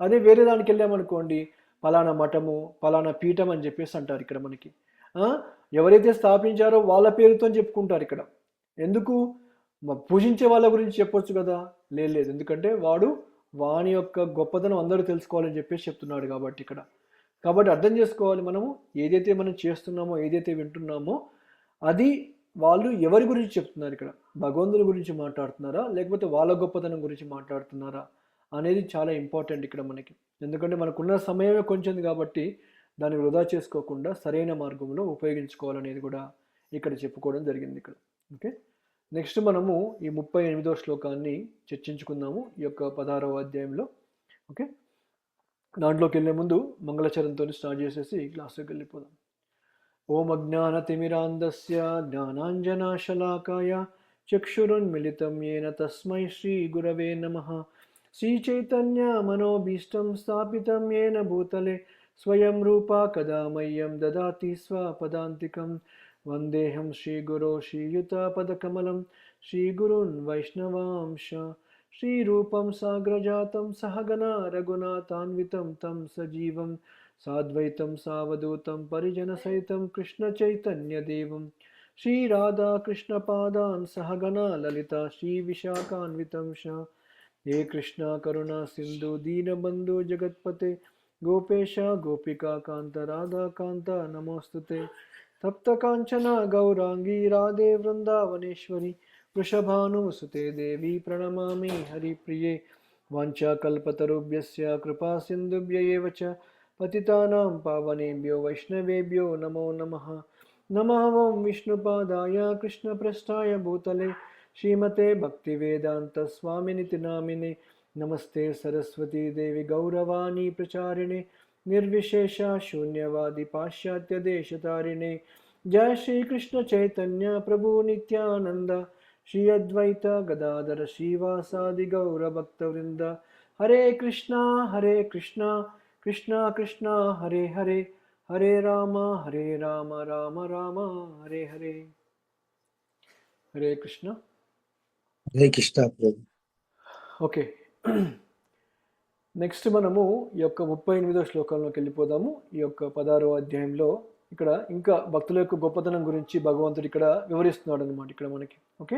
అదే వేరే దానికి వెళ్ళామనుకోండి, పలానా మఠము, పలానా పీఠం అని చెప్పేసి అంటారు ఇక్కడ మనకి. ఎవరైతే స్థాపించారో వాళ్ళ పేరుతో చెప్పుకుంటారు ఇక్కడ. ఎందుకు? పూజించే వాళ్ళ గురించి చెప్పొచ్చు కదా, లేదు. ఎందుకంటే వాని యొక్క గొప్పతనం అందరూ తెలుసుకోవాలని చెప్పేసి చెప్తున్నాడు కాబట్టి ఇక్కడ. కాబట్టి అర్థం చేసుకోవాలి, మనము ఏదైతే మనం చేస్తున్నామో, ఏదైతే వింటున్నామో అది వాళ్ళు ఎవరి గురించి చెప్తున్నారు ఇక్కడ? భగవంతుని గురించి మాట్లాడుతున్నారా, లేకపోతే వాళ్ళ గొప్పతనం గురించి మాట్లాడుతున్నారా అనేది చాలా ఇంపార్టెంట్ ఇక్కడ మనకి. ఎందుకంటే మనకున్న సమయమే కొంచెం కాబట్టి దాన్ని వృధా చేసుకోకుండా సరైన మార్గంలో ఉపయోగించుకోవాలనేది కూడా ఇక్కడ చెప్పుకోవడం జరిగింది ఇక్కడ. ఓకే, నెక్స్ట్ మనము ఈ 38వ శ్లోకాన్ని చర్చించుకుందాము ఈ యొక్క 16వ అధ్యాయంలో. ఓకే, దాంట్లోకి వెళ్ళే ముందు మంగళచరణంతో స్టార్ట్ చేసేసి క్లాస్లోకి వెళ్ళిపోదాం. ఓం అజ్ఞానతిమిరాంధస్య జ్ఞానాంజనాశలాకాయ చక్షురున్మిళితం येन తస్మై శ్రీ గురవే నమః. శ్రీచైతన్య మనోభీష్టం స్థాపితం येन భూతలే స్వయం రూపా కదా మह्यं దదాతి స్వపదాంతికం. వందేహం శ్రీగురో శ్రీయుతపదకమలం శ్రీగురున్ వైష్ణవాంశ. శ్రీరూపం సాగ్రజాతం సహగణా రఘునాథాన్వితం తం సజీవం సాద్వైతం సావధూతం పరిజనసహితం కృష్ణచైతన్యదేవం శ్రీరాధాకృష్ణపాదాన్ సహగణా లలితా శ్రీవిశాఖాన్వితం శ. హే కృష్ణ కరుణా సింధు దీనబంధు జగత్పతే గోపేశ గోపికా కాంత రాధాకాంత నమోస్తుతే. తప్త కాంచన గౌరాంగీ రాధే వృందావనేశ్వరి వృషభానుసుతే దేవి ప్రణమామి హరిప్రియే. వాంఛాకల్పతరుభ్యస్య కృపా సింధుభ్య ఏవ చ పతితానాం పావనేభ్యో వైష్ణవేభ్యో నమో నమః. నమః ఓం విష్ణుపాదాయ కృష్ణప్రస్థాయ భూతలే శ్రీమతే భక్తివేదాంత స్వామినితి నామినే. నమస్తే సరస్వతీ దేవి గౌరవాణి ప్రచారిణే నిర్విశేష శూన్యవాది పాశ్చాత్య దేశతారిణే. జయ శ్రీకృష్ణ చైతన్య ప్రభు నిత్యానంద శ్రీ అద్వైత గదాధర శ్రీవాసాది గౌరభక్తవృంద. హరే కృష్ణ కృష్ణ కృష్ణ హరే హరే, హరే రామ రామ రామ హరే హరే. హరే కృష్ణ. హరే కృష్ణ ప్రభు. ఓకే, నెక్స్ట్ మనము ఈ యొక్క 38వ శ్లోకంలోకి వెళ్ళిపోదాము. ఈ యొక్క 16వ అధ్యాయంలో ఇక్కడ ఇంకా భక్తుల యొక్క గొప్పతనం గురించి భగవంతుడు ఇక్కడ వివరిస్తున్నాడు అనమాట ఇక్కడ మనకి. ఓకే,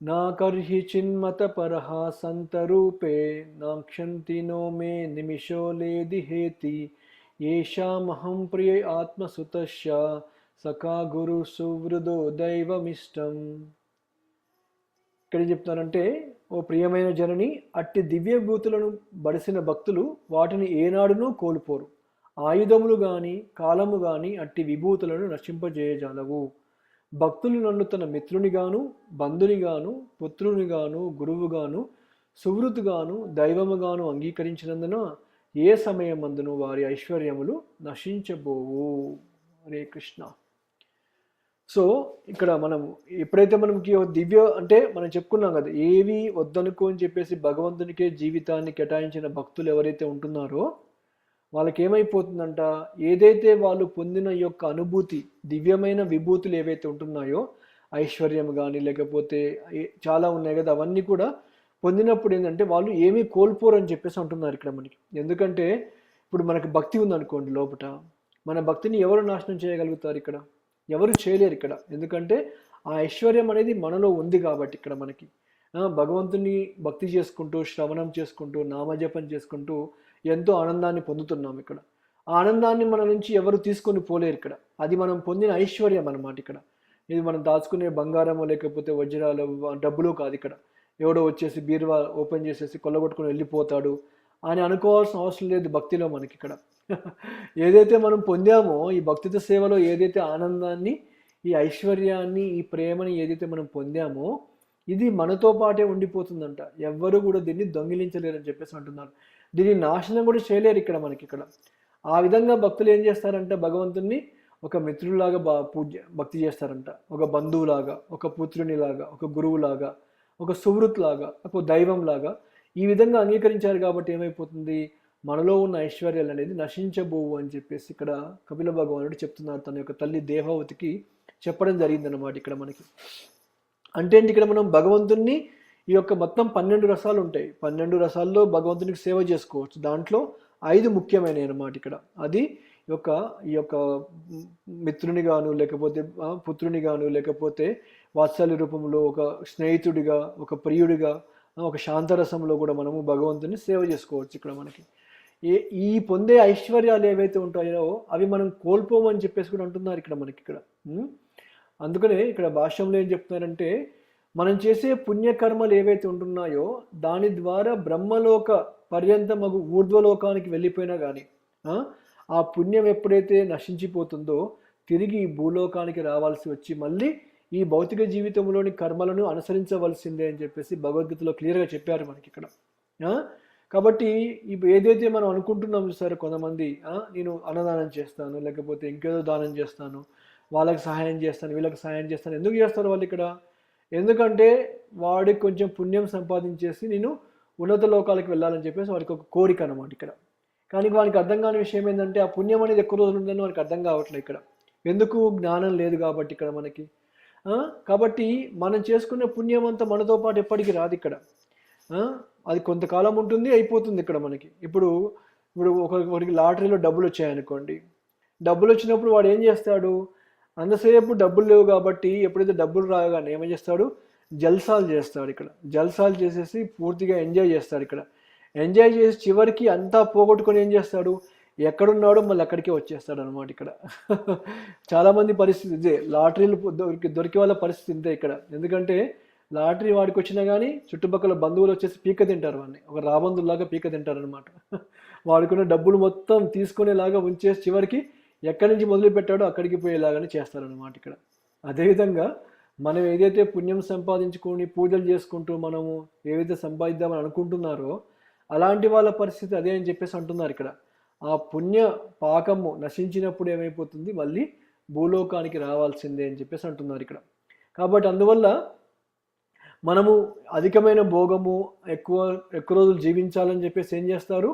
నా కర్హి చిన్మత పరహ సంతరూపే నాక్షంతి నో మే నిమిషో లేది హేతి ఏషామహం ప్రియ ఆత్మసుతశ్చ సఖా గురు సువృదో దైవమిష్టం. ఇక్కడ ఏం చెప్తానంటే, ఓ ప్రియమైన జనని, అట్టి దివ్యభూతులను బడిసిన భక్తులు వాటిని ఏనాడునూ కోల్పోరు. ఆయుధములు గాని కాలము గాని అట్టి విభూతులను నశింపజేయజాలవు. భక్తులు నన్ను తన మిత్రునిగాను, బంధునిగాను, పుత్రునిగాను, గురువుగాను, సువృతుగాను, దైవముగాను అంగీకరించినందున ఏ సమయమందును వారి ఐశ్వర్యములు నశించబోవు. హరే కృష్ణ. సో ఇక్కడ మనం ఎప్పుడైతే మనకి దివ్య అంటే మనం చెప్పుకున్నాం కదా, ఏవి వద్దనుకో అని చెప్పేసి భగవంతునికే జీవితాన్ని కేటాయించిన భక్తులు ఎవరైతే ఉంటున్నారో వాళ్ళకి ఏమైపోతుందంట, ఏదైతే వాళ్ళు పొందిన యొక్క అనుభూతి, దివ్యమైన విభూతులు ఏవైతే ఉంటున్నాయో, ఐశ్వర్యం కానీ లేకపోతే చాలా ఉన్నాయి కదా, అవన్నీ కూడా పొందినప్పుడు ఏంటంటే వాళ్ళు ఏమీ కోల్పోరు అని చెప్పేసి అంటున్నారు ఇక్కడ మనకి. ఎందుకంటే ఇప్పుడు మనకి భక్తి ఉందనుకోండి, లోపల మన భక్తిని ఎవరు నాశనం చేయగలుగుతారు? ఇక్కడ ఎవరు చేయలేరు ఇక్కడ. ఎందుకంటే ఆ ఐశ్వర్యం అనేది మనలో ఉంది కాబట్టి ఇక్కడ మనకి భగవంతుని భక్తి చేసుకుంటూ, శ్రవణం చేసుకుంటూ, నామజపం చేసుకుంటూ ఎంతో ఆనందాన్ని పొందుతున్నాం ఇక్కడ. ఆ ఆనందాన్ని మన నుంచి ఎవరు తీసుకొని పోలేరు ఇక్కడ. అది మనం పొందిన ఐశ్వర్యం అన్నమాట ఇక్కడ. ఇది మనం దాచుకునే బంగారమో లేకపోతే వజ్రాలు, డబ్బులు కాదు ఇక్కడ. ఎవడో వచ్చేసి బీరువా ఓపెన్ చేసేసి కొల్లగొట్టుకుని వెళ్ళిపోతాడు అని అనుకోవాల్సిన అవసరం లేదు భక్తిలో మనకి ఇక్కడ. ఏదైతే మనం పొందామో ఈ భక్తితో సేవలో, ఏదైతే ఆనందాన్ని, ఈ ఐశ్వర్యాన్ని, ఈ ప్రేమని ఏదైతే మనం పొందామో, ఇది మనతో పాటే ఉండిపోతుందంట. ఎవ్వరు కూడా దీన్ని దొంగిలించలేరని చెప్పేసి అంటున్నారు. దీన్ని నాశనం కూడా చేయలేరు ఇక్కడ మనకి ఇక్కడ. ఆ విధంగా భక్తులు ఏం చేస్తారంటే భగవంతుణ్ణి ఒక మిత్రులాగా భక్తి చేస్తారంట, ఒక బంధువులాగా, ఒక పుత్రునిలాగా, ఒక గురువులాగా, ఒక సుహృత్లాగా, ఒక దైవంలాగా ఈ విధంగా అంగీకరించారు. కాబట్టి ఏమైపోతుంది, మనలో ఉన్న ఐశ్వర్యాలు అనేది నశించబోవు అని చెప్పేసి ఇక్కడ కపిల భగవానుడు చెప్తున్నారు. తన యొక్క తల్లి దేహావతికి చెప్పడం జరిగిందన్నమాట ఇక్కడ మనకి. అంటే ఇక్కడ మనం భగవంతుణ్ణి ఈ యొక్క మొత్తం 12 రసాలు ఉంటాయి. 12 రసాల్లో భగవంతునికి సేవ చేసుకోవచ్చు. దాంట్లో 5 ముఖ్యమైనవి అన్నమాట ఇక్కడ. అది ఈ యొక్క మిత్రుని గాను, లేకపోతే పుత్రుని గాను, లేకపోతే వాత్సల్య రూపంలో ఒక స్నేహితుడిగా, ఒక ప్రియుడిగా, ఒక శాంతరసంలో కూడా మనము భగవంతుని సేవ చేసుకోవచ్చు ఇక్కడ మనకి. ఈ పొందే ఐశ్వర్యాలు ఏవైతే ఉంటాయో అవి మనం కోల్పోమని చెప్పేసి కూడా అంటున్నారు ఇక్కడ మనకి ఇక్కడ. అందుకనే ఇక్కడ భాష్యంలో ఏం చెప్తున్నారంటే, మనం చేసే పుణ్యకర్మలు ఏవైతే ఉంటున్నాయో దాని ద్వారా బ్రహ్మలోక పర్యంతమగు ఊర్ధ్వలోకానికి వెళ్ళిపోయినా కానీ ఆ పుణ్యం ఎప్పుడైతే నశించిపోతుందో తిరిగి ఈ భూలోకానికి రావాల్సి వచ్చి మళ్ళీ ఈ భౌతిక జీవితంలోని కర్మలను అనుసరించవలసిందే అని చెప్పేసి భగవద్గీతలో క్లియర్గా చెప్పారు మనకి ఇక్కడ. కాబట్టి ఏదైతే మనం అనుకుంటున్నాం సరే, కొంతమంది నేను అన్నదానం చేస్తాను, లేకపోతే ఇంకేదో దానం చేస్తాను, వాళ్ళకి సహాయం చేస్తాను, వీళ్ళకి సహాయం చేస్తాను. ఎందుకు చేస్తారు వాళ్ళు ఇక్కడ? ఎందుకంటే వాడికి కొంచెం పుణ్యం సంపాదించేసి నేను ఉన్నత లోకాలకు వెళ్ళాలని చెప్పేసి వాడికి ఒక కోరిక అన్నమాట ఇక్కడ. కానీ వానికి అర్థం కాని విషయం ఏంటంటే ఆ పుణ్యం అనేది ఎక్కువ రోజులు ఉందని వానికి అర్థం కావట్లేదు ఇక్కడ. ఎందుకు? జ్ఞానం లేదు కాబట్టి ఇక్కడ మనకి. కాబట్టి మనం చేసుకునే పుణ్యం అంతా మనతో పాటు ఎప్పటికీ రాదు ఇక్కడ. అది కొంతకాలం ఉంటుంది, అయిపోతుంది ఇక్కడ మనకి. ఇప్పుడు ఒకరికి లాటరీలో డబ్బులు వచ్చాయనుకోండి, డబ్బులు వచ్చినప్పుడు వాడు ఏం చేస్తాడు? అంతసేపు డబ్బులు లేవు కాబట్టి ఎప్పుడైతే డబ్బులు రాగానే ఏమేం చేస్తాడు? జల్సాలు చేస్తాడు ఇక్కడ. జల్సాలు చేసేసి పూర్తిగా ఎంజాయ్ చేస్తాడు ఇక్కడ. ఎంజాయ్ చేసి చివరికి అంతా పోగొట్టుకొని ఏం చేస్తాడు? ఎక్కడున్నాడో మళ్ళీ అక్కడికే వచ్చేస్తాడు అనమాట ఇక్కడ. చాలామంది పరిస్థితి ఇదే. లాటరీలు దొరికే వాళ్ళ పరిస్థితి ఇంతే ఇక్కడ. ఎందుకంటే లాటరీ వాడికి వచ్చినా కానీ చుట్టుపక్కల బంధువులు వచ్చేసి పీక తింటారు వాడిని, ఒక రాబందులాగా పీక తింటారు అనమాట. వాడుకున్న డబ్బులు మొత్తం తీసుకునేలాగా ఉంచేసి చివరికి ఎక్కడి నుంచి మొదలు పెట్టాడో అక్కడికి పోయేలాగానే చేస్తారనమాట ఇక్కడ. అదేవిధంగా మనం ఏదైతే పుణ్యం సంపాదించుకొని పూజలు చేసుకుంటూ మనము ఏవైతే సంపాదిద్దామని అనుకుంటున్నారో అలాంటి వాళ్ళ పరిస్థితి అదే అని చెప్పేసి అంటున్నారు ఇక్కడ. ఆ పుణ్య పాకము నశించినప్పుడు ఏమైపోతుంది? మళ్ళీ భూలోకానికి రావాల్సిందే అని చెప్పేసి అంటున్నారు ఇక్కడ. కాబట్టి అందువల్ల మనము అధికమైన భోగము ఎక్కువ రోజులు జీవించాలని చెప్పేసి ఏం చేస్తారు?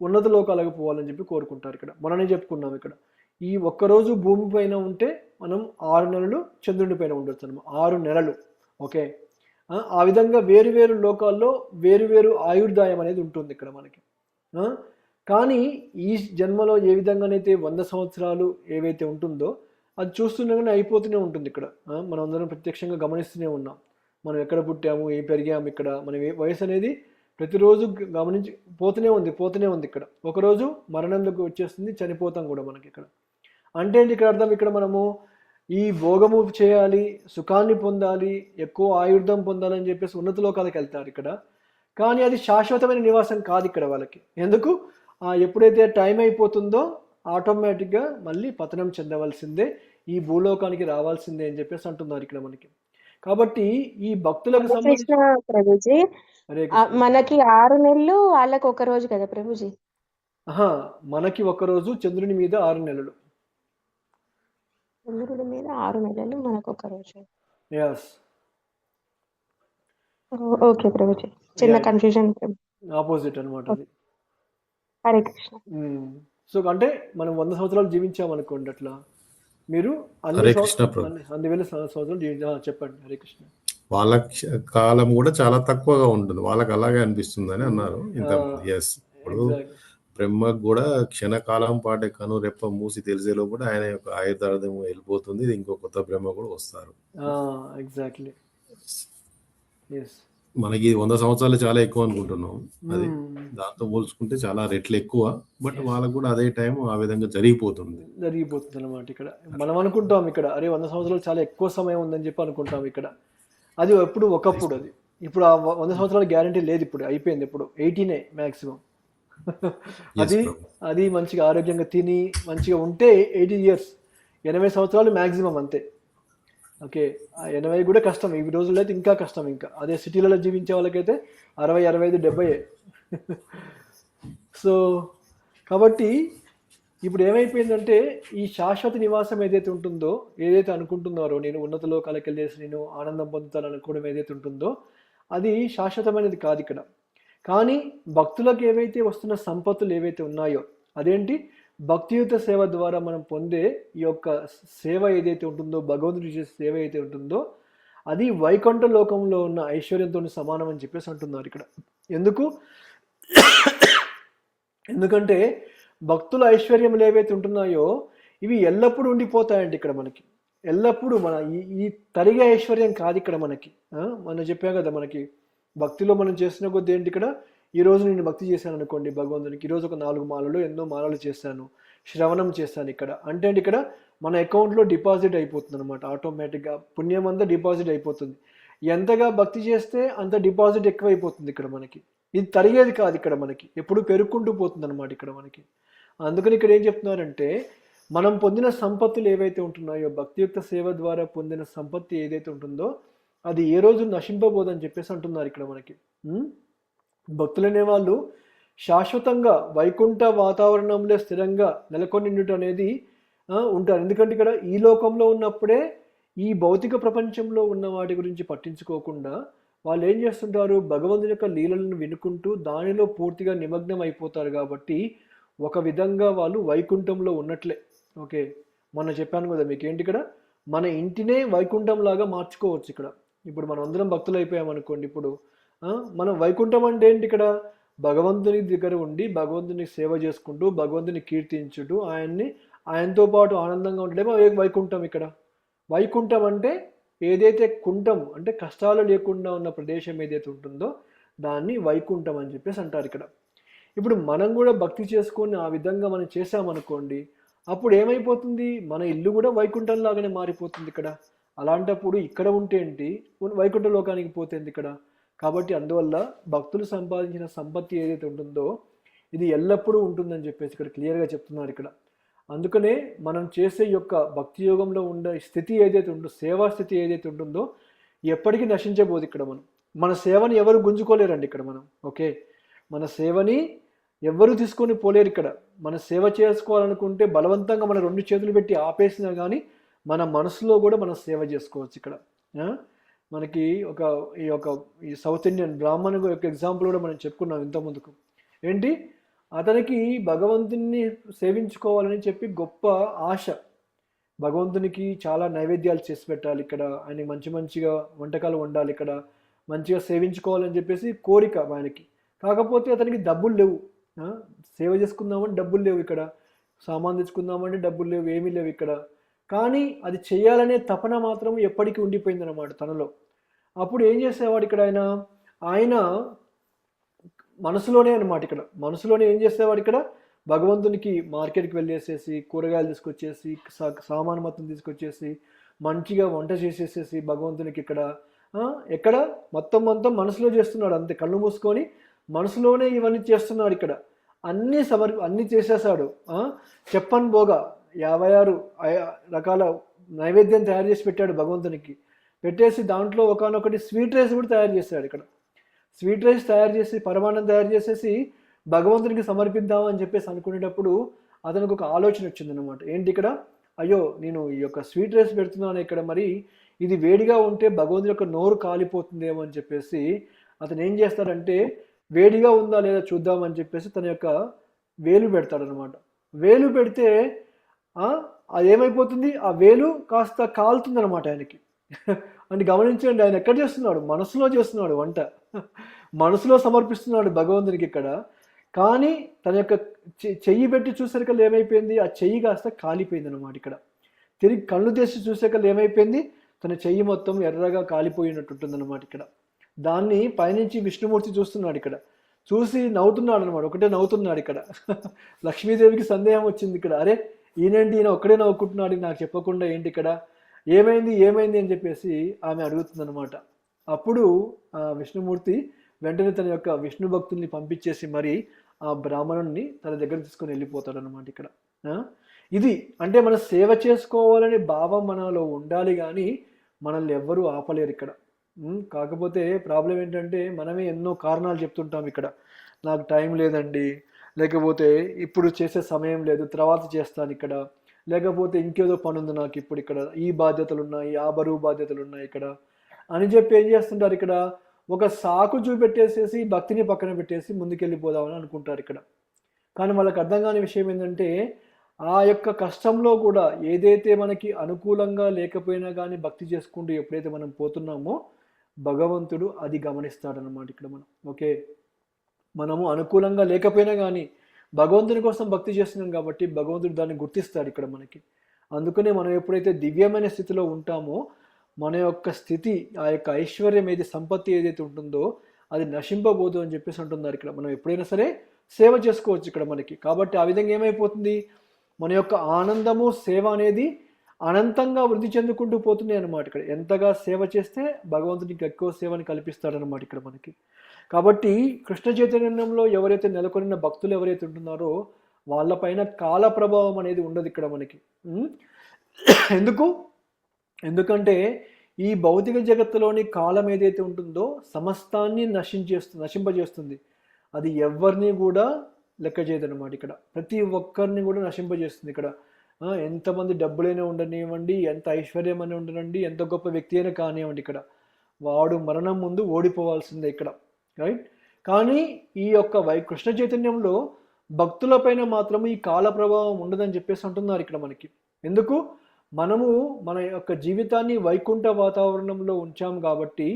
ఉన్నత లోకాలకు పోవాలని చెప్పి కోరుకుంటారు ఇక్కడ. మననే చెప్పుకున్నాం ఇక్కడ. ఈ ఒక్కరోజు భూమి పైన ఉంటే మనం 6 నెలలు చంద్రుని పైన ఉండొచ్చు అనమాట. 6 నెలలు. ఓకే. ఆ విధంగా వేరు లోకాల్లో వేరు ఆయుర్దాయం అనేది ఉంటుంది ఇక్కడ మనకి. కానీ ఈ జన్మలో ఏ విధంగానైతే 100 సంవత్సరాలు ఏవైతే ఉంటుందో అది చూస్తుండగానే అయిపోతూనే ఉంటుంది ఇక్కడ. మనం అందరం ప్రత్యక్షంగా గమనిస్తూనే ఉన్నాం. మనం ఎక్కడ పుట్టాము, ఏం పెరిగాము ఇక్కడ, మన వయసు అనేది ప్రతిరోజు గమనించి పోతూనే ఉంది ఇక్కడ. ఒకరోజు మరణంలోకి వచ్చేస్తుంది, చనిపోతాం కూడా మనకి ఇక్కడ. అంటే ఇక్కడ అర్థం, ఇక్కడ మనము ఈ భోగము చేయాలి, సుఖాన్ని పొందాలి, ఎక్కువ ఆయుర్ధం పొందాలని చెప్పేసి ఉన్నత లోకాలకు వెళ్తారు ఇక్కడ. కానీ అది శాశ్వతమైన నివాసం కాదు ఇక్కడ వాళ్ళకి. ఎందుకు? ఎప్పుడైతే టైం అయిపోతుందో ఆటోమేటిక్గా మళ్ళీ పతనం చెందవలసిందే, ఈ భూలోకానికి రావాల్సిందే అని చెప్పేసి అంటున్నారు ఇక్కడ మనకి. కాబట్టి ఈ భక్తులకు సంబంధించి ప్రభుజీ మనకి 6 నెలలు, వాళ్ళకి 1 రోజు కదా ప్రభుజీ? మనకి 1 రోజు, చంద్రుని మీద 6 నెలలు. చంద్రుడి మీద 6 నెలలు, మనకు 1 రోజు. yes. ఓకే ప్రభుజీ, చిన్న కన్ఫ్యూజన్. ఆపోజిట్ అనమాట అది. హరే కృష్ణ. సో అంటే మనం 100 సంవత్సరాలు జీవించామనుకోండి, అట్లా మీరు హరే కృష్ణ అందువేళ సంవత్సరాలు చెప్పండి. హరే కృష్ణ. వాళ్ళ కాలం కూడా చాలా తక్కువగా ఉంటుంది, వాళ్ళకి అలాగే అనిపిస్తుంది అని అన్నారు ఇంత. ఎస్, ఇప్పుడు బ్రహ్మకు కూడా క్షణకాలం పాటే కను రెప్ప మూసి తెలిసేలో కూడా ఆయన యొక్క ఆయుర్దార్థం వెళ్ళిపోతుంది, ఇంకో కొత్త బ్రహ్మ కూడా వస్తారు. ఎగ్జాక్ట్లీ. మనకి 100 సంవత్సరాలు చాలా ఎక్కువ అనుకుంటున్నాం, అది దాంతో పోల్చుకుంటే చాలా రెట్లు ఎక్కువ. బట్ వాళ్ళకు కూడా అదే టైం ఆ విధంగా జరిగిపోతుంది అనమాట ఇక్కడ. మనం అనుకుంటాం ఇక్కడ, అరే 100 సంవత్సరాలు చాలా ఎక్కువ సమయం ఉందని చెప్పి అనుకుంటాం ఇక్కడ. అది ఎప్పుడు ఒకప్పుడు, అది ఇప్పుడు ఆ 100 సంవత్సరాల గ్యారంటీ లేదు, ఇప్పుడు అయిపోయింది. ఇప్పుడు 18 మ్యాక్సిమం. అది మంచిగా ఆరోగ్యంగా తిని మంచిగా ఉంటే 80 years, 80 సంవత్సరాలు మ్యాక్సిమం అంతే. ఓకే, 80 కూడా కష్టం ఈ రోజుల్లో అయితే, ఇంకా కష్టం. ఇంకా అదే సిటీలలో జీవించే వాళ్ళకైతే 60, 65, 70. సో కాబట్టి ఇప్పుడు ఏమైపోయిందంటే ఈ శాశ్వత నివాసం ఏదైతే ఉంటుందో, ఏదైతే అనుకుంటున్నారో నేను ఉన్నత లోకాలకు వెళ్ళేసి నేను ఆనందం పొందుతాను అనుకోవడం ఏదైతే ఉంటుందో అది శాశ్వతమైనది కాదు ఇక్కడ. కానీ భక్తులకు ఏవైతే వస్తున్న సంపత్తులు ఏవైతే ఉన్నాయో అదేంటి, భక్తియుత సేవ ద్వారా మనం పొందే ఈ యొక్క సేవ ఏదైతే ఉంటుందో, భగవంతుడి చేసే సేవ ఏదైతే ఉంటుందో అది వైకుంఠ లోకంలో ఉన్న ఐశ్వర్యంతో సమానం అని చెప్పేసి అంటున్నారు ఇక్కడ. ఎందుకంటే భక్తుల ఐశ్వర్యములు ఏవైతే ఉంటున్నాయో ఇవి ఎల్లప్పుడూ ఉండిపోతాయండి ఇక్కడ మనకి. ఎల్లప్పుడూ మన ఈ తరిగే ఐశ్వర్యం కాదు ఇక్కడ మనకి. మనం చెప్పాం కదా, మనకి భక్తిలో మనం చేసిన కొద్ది ఏంటి, ఇక్కడ ఈరోజు నేను భక్తి చేశాను అనుకోండి భగవంతునికి, ఈరోజు ఒక 4 మాలలు ఎన్నో మాలలు చేశాను, శ్రవణం చేశాను ఇక్కడ అంటే ఇక్కడ మన అకౌంట్లో డిపాజిట్ అయిపోతుంది అనమాట. ఆటోమేటిక్గా పుణ్యం అంతా డిపాజిట్ అయిపోతుంది. ఎంతగా భక్తి చేస్తే అంత డిపాజిట్ ఎక్కువైపోతుంది ఇక్కడ మనకి. ఇది తరిగేది కాదు ఇక్కడ మనకి, ఎప్పుడు పెరుక్కుంటూ పోతుంది అనమాట ఇక్కడ మనకి. అందుకని ఇక్కడ ఏం చెప్తున్నారంటే మనం పొందిన సంపత్తులు ఏవైతే ఉంటున్నాయో, భక్తియుక్త సేవ ద్వారా పొందిన సంపత్తి ఏదైతే ఉంటుందో అది ఏ రోజు నశింపబోదని చెప్పేసి అంటున్నారు ఇక్కడ మనకి. భక్తులనే వాళ్ళు శాశ్వతంగా వైకుంఠ వాతావరణంలో స్థిరంగా నెలకొని అనేది ఉంటారు. ఎందుకంటే ఇక్కడ ఈ లోకంలో ఉన్నప్పుడే ఈ భౌతిక ప్రపంచంలో ఉన్న వాటి గురించి పట్టించుకోకుండా వాళ్ళు ఏం చేస్తుంటారు, భగవంతుని యొక్క లీలలను వినుకుంటూ దానిలో పూర్తిగా నిమగ్నం అయిపోతారు. కాబట్టి ఒక విధంగా వాళ్ళు వైకుంఠంలో ఉన్నట్లే. ఓకే, మొన్న చెప్పాను కదా మీకు ఏంటి, ఇక్కడ మన ఇంటినే వైకుంఠం లాగా మార్చుకోవచ్చు. ఇక్కడ ఇప్పుడు మనం అందరం భక్తులు అయిపోయామనుకోండి, ఇప్పుడు మనం వైకుంఠం అంటే ఏంటి, ఇక్కడ భగవంతుని దగ్గర ఉండి భగవంతుని సేవ చేసుకుంటూ భగవంతుని కీర్తించుటూ ఆయనతో పాటు ఆనందంగా ఉండడమో వైకుంఠం. ఇక్కడ వైకుంఠం అంటే ఏదైతే కుంఠం అంటే కష్టాలు లేకుండా ఉన్న ప్రదేశం ఏదైతే ఉంటుందో దాన్ని వైకుంఠం అని చెప్పేసి అంటారు ఇక్కడ. ఇప్పుడు మనం కూడా భక్తి చేసుకొని ఆ విధంగా మనం చేసామనుకోండి, అప్పుడు ఏమైపోతుంది, మన ఇల్లు కూడా వైకుంఠం లాగానే మారిపోతుంది ఇక్కడ. అలాంటప్పుడు ఇక్కడ ఉంటే ఏంటి, వైకుంఠ లోకానికి పోతుంది ఇక్కడ. కాబట్టి అందువల్ల భక్తులు సంపాదించిన సంపత్తి ఏదైతే ఉంటుందో ఇది ఎల్లప్పుడూ ఉంటుందని చెప్పేసి ఇక్కడ క్లియర్గా చెప్తున్నారు ఇక్కడ. అందుకనే మనం చేసే యొక్క భక్తి యోగంలో ఉండే స్థితి ఏదైతే ఉంటుందో, సేవా స్థితి ఏదైతే ఉంటుందో ఎప్పటికీ నశించబోదు ఇక్కడ. మన సేవని ఎవరు గుంజుకోలేరండి ఇక్కడ మనం. ఓకే, మన సేవని ఎవరు తీసుకొని పోలేరు ఇక్కడ. మన సేవ చేసుకోవాలనుకుంటే బలవంతంగా మన 2 చేతులు పెట్టి ఆపేసినా కానీ మన మనసులో కూడా మనం సేవ చేసుకోవచ్చు ఇక్కడ. మనకి ఈ సౌత్ ఇండియన్ బ్రాహ్మణ్ యొక్క ఎగ్జాంపుల్ కూడా మనం చెప్పుకున్నాం ఇంత ముందుకు. ఏంటి, అతనికి భగవంతుని సేవించుకోవాలని చెప్పి గొప్ప ఆశ, భగవంతునికి చాలా నైవేద్యాలు చేసి పెట్టాలి ఇక్కడ, ఆయన మంచిగా వంటకాలు వండాలి ఇక్కడ, మంచిగా సేవించుకోవాలని చెప్పేసి కోరిక ఆయనకి. కాకపోతే అతనికి డబ్బులు లేవు, సేవ చేసుకుందామంటే డబ్బులు లేవు ఇక్కడ, సామాన్ తెచ్చుకుందామంటే డబ్బులు లేవు, ఏమీ లేవు ఇక్కడ. కానీ అది చేయాలనే తపన మాత్రం ఎప్పటికీ ఉండిపోయింది అన్నమాట తనలో. అప్పుడు ఏం చేసేవాడు ఇక్కడ ఆయన మనసులోనే అనమాట, ఇక్కడ మనసులోనే ఏం చేసేవాడు, ఇక్కడ భగవంతునికి మార్కెట్కి వెళ్ళేసేసి కూరగాయలు తీసుకొచ్చేసి సామాను మొత్తం తీసుకొచ్చేసి మంచిగా వంట చేసేసేసి భగవంతునికి ఎక్కడ మొత్తం మనసులో చేస్తున్నాడు. అంతే, కళ్ళు మూసుకొని మనసులోనే ఇవన్నీ చేస్తున్నాడు ఇక్కడ. అన్నీ చేసేసాడు. చెప్పని పోగా 56 రకాల నైవేద్యం తయారు చేసి పెట్టాడు భగవంతునికి. పెట్టేసి దాంట్లో ఒకనొకటి స్వీట్ రైస్ కూడా తయారు చేశాడు ఇక్కడ. స్వీట్ రైస్ తయారు చేసి పరమాన్నం తయారు చేసేసి భగవంతునికి సమర్పిద్దామని చెప్పేసి అనుకునేటప్పుడు అతనికి ఒక ఆలోచన వచ్చిందనమాట. ఏంటి ఇక్కడ, అయ్యో నేను ఈ యొక్క స్వీట్ రైస్ పెడుతున్నాను ఇక్కడ, మరి ఇది వేడిగా ఉంటే భగవంతుని యొక్క నోరు కాలిపోతుందేమో అని చెప్పేసి అతను ఏం చేస్తాడంటే వేడిగా ఉందా లేదా చూద్దామని చెప్పేసి తన యొక్క వేలు పెడతాడనమాట. వేలు పెడితే అదేమైపోతుంది, ఆ వేలు కాస్త కాలుతుంది అనమాట ఆయనకి. అని గమనించండి, ఆయన ఎక్కడ చేస్తున్నాడు, మనసులో చేస్తున్నాడు వంట, మనసులో సమర్పిస్తున్నాడు భగవంతునికి ఇక్కడ. కానీ తన యొక్క చెయ్యి పెట్టి చూసేకల్లా ఏమైపోయింది, ఆ చెయ్యి కాస్త కాలిపోయింది అనమాట ఇక్కడ. తిరిగి కళ్ళు తెసి చూసేకల్లా ఏమైపోయింది, తన చెయ్యి మొత్తం ఎర్రగా కాలిపోయినట్టుంటుంది అనమాట ఇక్కడ. దాన్ని పైనుంచి విష్ణుమూర్తి చూస్తున్నాడు ఇక్కడ, చూసి నవ్వుతున్నాడు అనమాట, ఒకటే నవ్వుతున్నాడు ఇక్కడ. లక్ష్మీదేవికి సందేహం వచ్చింది ఇక్కడ, అరే ఈయనేంటి ఈయన ఒక్కడే నవ్వుకుంటున్నాడు నాకు చెప్పకుండా ఏంటి ఇక్కడ, ఏమైంది అని చెప్పేసి ఆమె అడుగుతుంది అనమాట. అప్పుడు విష్ణుమూర్తి వెంటనే తన యొక్క విష్ణు భక్తుల్ని పంపించేసి మరి ఆ బ్రాహ్మణుడిని తన దగ్గర తీసుకొని వెళ్ళిపోతాడు అనమాట ఇక్కడ. ఇది అంటే మన సేవ చేసుకోవాలనే భావం మనలో ఉండాలి, కానీ మనల్ని ఎవ్వరూ ఆపలేరు ఇక్కడ. కాకపోతే ప్రాబ్లం ఏంటంటే మనమే ఎన్నో కారణాలు చెప్తుంటాం ఇక్కడ. నాకు టైం లేదండి, లేకపోతే ఇప్పుడు చేసే సమయం లేదు, తర్వాత చేస్తాను ఇక్కడ, లేకపోతే ఇంకేదో పని ఉంది నాకు ఇప్పుడు ఇక్కడ, ఈ బాధ్యతలు ఉన్నాయి, ఆ బరువు బాధ్యతలు ఉన్నాయి ఇక్కడ అని చెప్పి ఏం చేస్తుంటారు ఇక్కడ, ఒక సాకు చూపెట్టేసేసి భక్తిని పక్కన పెట్టేసి ముందుకెళ్ళిపోదామని అనుకుంటారు ఇక్కడ. కానీ వాళ్ళకి అర్థం కాని విషయం ఏంటంటే ఆ యొక్క కష్టంలో కూడా ఏదైతే మనకి అనుకూలంగా లేకపోయినా కానీ భక్తి చేసుకుంటూ ఎప్పుడైతే మనం పోతున్నామో భగవంతుడు అది గమనిస్తాడనమాట ఇక్కడ మనం. ఓకే, మనము అనుకూలంగా లేకపోయినా కానీ భగవంతుని కోసం భక్తి చేస్తున్నాం కాబట్టి భగవంతుడు దాన్ని గుర్తిస్తాడు ఇక్కడ మనకి. అందుకనే మనం ఎప్పుడైతే దివ్యమైన స్థితిలో ఉంటామో మన యొక్క స్థితి, ఆ యొక్క ఐశ్వర్యం ఏది, సంపత్తి ఏదైతే ఉంటుందో అది నశింపబోదు అని చెప్పేసి అంటున్నారు ఇక్కడ. మనం ఎప్పుడైనా సరే సేవ చేసుకోవచ్చు ఇక్కడ మనకి. కాబట్టి ఆ విధంగా ఏమైపోతుంది, మన యొక్క ఆనందము సేవ అనేది అనంతంగా వృద్ధి చెందుకుంటూ పోతున్నాయి అన్నమాట ఇక్కడ. ఎంతగా సేవ చేస్తే భగవంతునికి ఎక్కువ సేవని కల్పిస్తాడనమాట ఇక్కడ మనకి. కాబట్టి కృష్ణ చైతన్యంలో ఎవరైతే నెలకొన్న భక్తులు ఎవరైతే ఉంటున్నారో వాళ్ళపైన కాల ప్రభావం అనేది ఉండదు ఇక్కడ మనకి. ఎందుకంటే ఈ భౌతిక జగత్తులోని కాలం ఏదైతే ఉంటుందో సమస్తాన్ని నశింపజేస్తుంది. అది ఎవరిని కూడా లెక్క చేయదన్నమాట ఇక్కడ. ప్రతి ఒక్కరిని కూడా నశింపజేస్తుంది ఇక్కడ. ఎంతమంది డబ్బులైనా ఉండనివ్వండి, ఎంత ఐశ్వర్యం అని ఉండనండి, ఎంత గొప్ప వ్యక్తి అయినా కానివ్వండి, ఇక్కడ వాడు మరణం ముందు ఓడిపోవాల్సిందే ఇక్కడ, రైట్. కానీ ఈ యొక్క కృష్ణ చైతన్యంలో భక్తులపైన మాత్రం ఈ కాల ప్రభావం ఉండదని చెప్పేసి అంటున్నారు ఇక్కడ మనకి. ఎందుకు, మనము మన యొక్క జీవితాన్ని వైకుంఠ వాతావరణంలో ఉంచాం కాబట్టి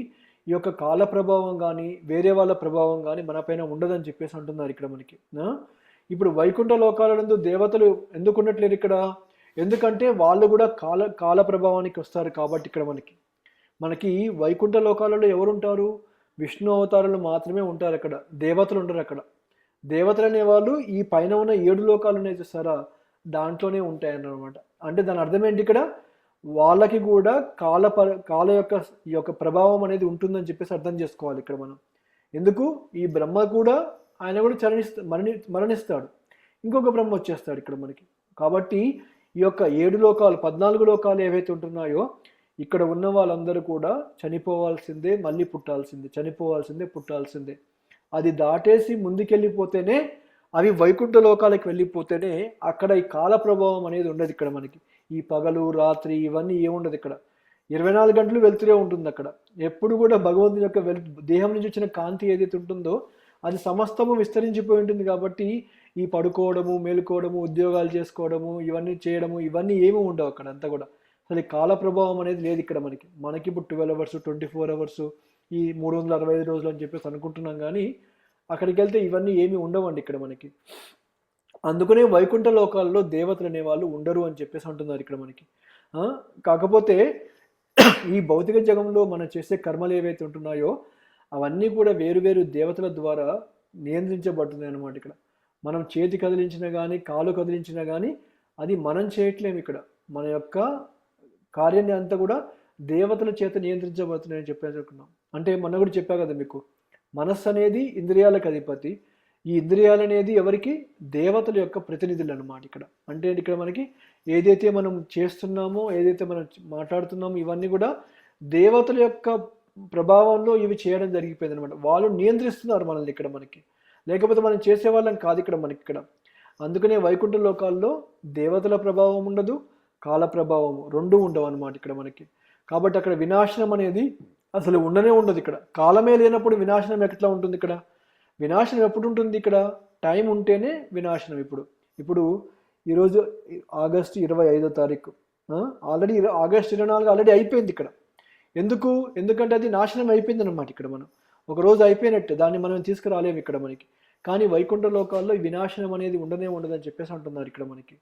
ఈ యొక్క కాల ప్రభావం కానీ వేరే వాళ్ళ ప్రభావం కానీ మనపైన ఉండదని చెప్పేసి అంటున్నారు ఇక్కడ మనకి. ఇప్పుడు వైకుంఠ లోకాలందు దేవతలు ఎందుకు ఉండట్లేరు ఇక్కడ, ఎందుకంటే వాళ్ళు కూడా కాల ప్రభావానికి వస్తారు కాబట్టి ఇక్కడ మనకి వైకుంఠ లోకాలలో ఎవరు ఉంటారు, విష్ణు అవతారాలు మాత్రమే ఉంటారు అక్కడ, దేవతలు ఉండరు అక్కడ. దేవతలు అనేవాళ్ళు ఈ పైన ఉన్న 7 లోకాలు ఉన్నాయి చూసారా, దాంట్లోనే ఉంటాయన్నమాట. అంటే దాని అర్థం ఏంటి, ఇక్కడ వాళ్ళకి కూడా కాల యొక్క ప్రభావం అనేది ఉంటుందని చెప్పేసి అర్థం చేసుకోవాలి ఇక్కడ మనం. ఎందుకు, ఈ బ్రహ్మ కూడా ఆయన కూడా మరణిస్తాడు, ఇంకొక బ్రహ్మ వచ్చేస్తాడు ఇక్కడ మనకి. కాబట్టి ఈ యొక్క 7 లోకాలు 14 లోకాలు ఏవైతే ఉంటున్నాయో ఇక్కడ ఉన్న వాళ్ళందరూ కూడా చనిపోవాల్సిందే, మళ్ళీ పుట్టాల్సిందే, చనిపోవాల్సిందే, పుట్టాల్సిందే. అది దాటేసి ముందుకెళ్ళిపోతేనే, అవి వైకుంఠ లోకాలకు వెళ్ళిపోతేనే అక్కడ ఈ కాల ప్రభావం అనేది ఉండదు ఇక్కడ మనకి. ఈ పగలు రాత్రి ఇవన్నీ ఏముండదు ఇక్కడ. 24 గంటలు వెళ్తూనే ఉంటుంది అక్కడ. ఎప్పుడు కూడా భగవంతుని యొక్క దేహం నుంచి వచ్చిన కాంతి ఏదైతే ఉంటుందో అది సమస్తము విస్తరించిపోయి ఉంటుంది. కాబట్టి ఈ పడుకోవడము, మేలుకోవడము, ఉద్యోగాలు చేసుకోవడము, ఇవన్నీ చేయడము, ఇవన్నీ ఏమీ ఉండవు అక్కడ అంతా కూడా. అసలు ఈ కాల ప్రభావం అనేది లేదు ఇక్కడ మనకి ఇప్పుడు 12 అవర్స్ 24 అవర్స్ ఈ 365 రోజులు అని చెప్పేసి అనుకుంటున్నాం. కానీ అక్కడికి వెళ్తే ఇవన్నీ ఏమీ ఉండవండి ఇక్కడ మనకి. అందుకనే వైకుంఠ లోకాల్లో దేవతలు అనేవాళ్ళు ఉండరు అని చెప్పేసి అంటున్నారు ఇక్కడ మనకి. కాకపోతే ఈ భౌతిక జగంలో మనం చేసే కర్మలు ఏవైతే ఉంటున్నాయో అవన్నీ కూడా వేరు దేవతల ద్వారా నియంత్రించబడుతున్నాయి అన్నమాట ఇక్కడ. మనం చేతి కదిలించినా కానీ కాలు కదిలించినా కానీ అది మనం చేయట్లేము ఇక్కడ. మన యొక్క కార్యాన్ని అంతా కూడా దేవతల చేత నియంత్రించబడుతున్నాయని చెప్పేసుకున్నాం. అంటే మొన్న కూడా చెప్పా కదా మీకు, మనస్సు అనేది ఇంద్రియాలకు అధిపతి. ఈ ఇంద్రియాలు అనేది ఎవరికి, దేవతల యొక్క ప్రతినిధులు అన్నమాట ఇక్కడ. అంటే ఇక్కడ మనకి ఏదైతే మనం చేస్తున్నామో, ఏదైతే మనం మాట్లాడుతున్నామో ఇవన్నీ కూడా దేవతల యొక్క ప్రభావంలో ఇవి చేయడం జరిగిపోయింది అనమాట. వాళ్ళు నియంత్రిస్తున్నారు మనల్ని ఇక్కడ మనకి, లేకపోతే మనం చేసేవాళ్ళం కాదు ఇక్కడ మనకి ఇక్కడ. అందుకనే వైకుంఠ లోకాల్లో దేవతల ప్రభావం ఉండదు, కాల ప్రభావం రెండూ ఉండవు అనమాట ఇక్కడ మనకి. కాబట్టి అక్కడ వినాశనం అనేది అసలు ఉండనే ఉండదు ఇక్కడ. కాలమే లేనప్పుడు వినాశనం ఎట్లా ఉంటుంది ఇక్కడ? వినాశనం ఎప్పుడు ఉంటుంది ఇక్కడ? టైం ఉంటేనే వినాశనం. ఇప్పుడు ఈరోజు ఆగస్టు 25వ తారీఖు, ఆల్రెడీ ఆగస్టు 24 ఆల్రెడీ అయిపోయింది ఇక్కడ. ఎందుకంటే అది నాశనం అయిపోయింది అనమాట ఇక్కడ. మనం ఒక రోజు అయిపోయినట్టే, దాన్ని మనం తీసుకురాలేము ఇక్కడ మనకి. కానీ వైకుంఠ లోకాల్లో ఈ వినాశనం అనేది ఉండనే ఉండదని చెప్పేసి అంటున్నారు ఇక్కడ మనకి.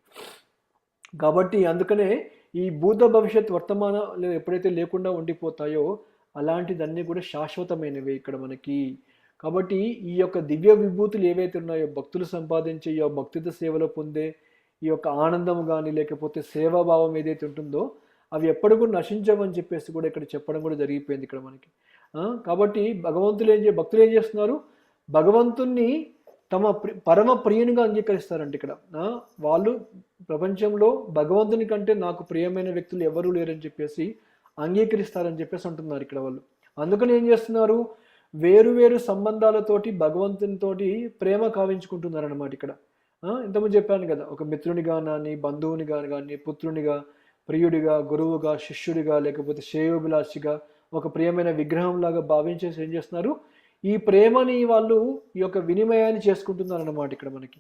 కాబట్టి అందుకనే ఈ భూత భవిష్యత్ వర్తమానాలు ఎప్పుడైతే లేకుండా ఉండిపోతాయో అలాంటిదన్నీ కూడా శాశ్వతమైనవి ఇక్కడ మనకి. కాబట్టి ఈ యొక్క దివ్య విభూతులు ఏవైతే ఉన్నాయో, భక్తులు సంపాదించే ఈ భక్తిత సేవలో పొందే ఈ యొక్క ఆనందం కానీ లేకపోతే సేవాభావం ఏదైతే ఉంటుందో అవి ఎప్పుడు కూడా నశించవని చెప్పేసి కూడా ఇక్కడ చెప్పడం కూడా జరిగిపోయింది ఇక్కడ మనకి. కాబట్టి భక్తులు ఏం చేస్తున్నారు, భగవంతుణ్ణి తమ పరమ ప్రియునిగా అంగీకరిస్తారంట ఇక్కడ. వాళ్ళు ప్రపంచంలో భగవంతుని కంటే నాకు ప్రియమైన వ్యక్తులు ఎవరూ లేరని చెప్పేసి అంగీకరిస్తారని చెప్పేసి అంటున్నారు ఇక్కడ వాళ్ళు. అందుకని ఏం చేస్తున్నారు, వేరు వేరు సంబంధాలతోటి భగవంతునితోటి ప్రేమ కావించుకుంటున్నారు అన్నమాట ఇక్కడ. ఇంతకుముందు చెప్పాను కదా, ఒక మిత్రునిగా కానీ, బంధువునిగా కానీ, పుత్రునిగా, ప్రియుడిగా, గురువుగా, శిష్యుడిగా, లేకపోతే శ్రేయోభిలాషిగా, ఒక ప్రియమైన విగ్రహంలాగా భావించేసి ఏం చేస్తున్నారు, ఈ ప్రేమని వాళ్ళు ఈ యొక్క వినిమయాన్ని చేసుకుంటున్నారు అన్నమాట ఇక్కడ మనకి.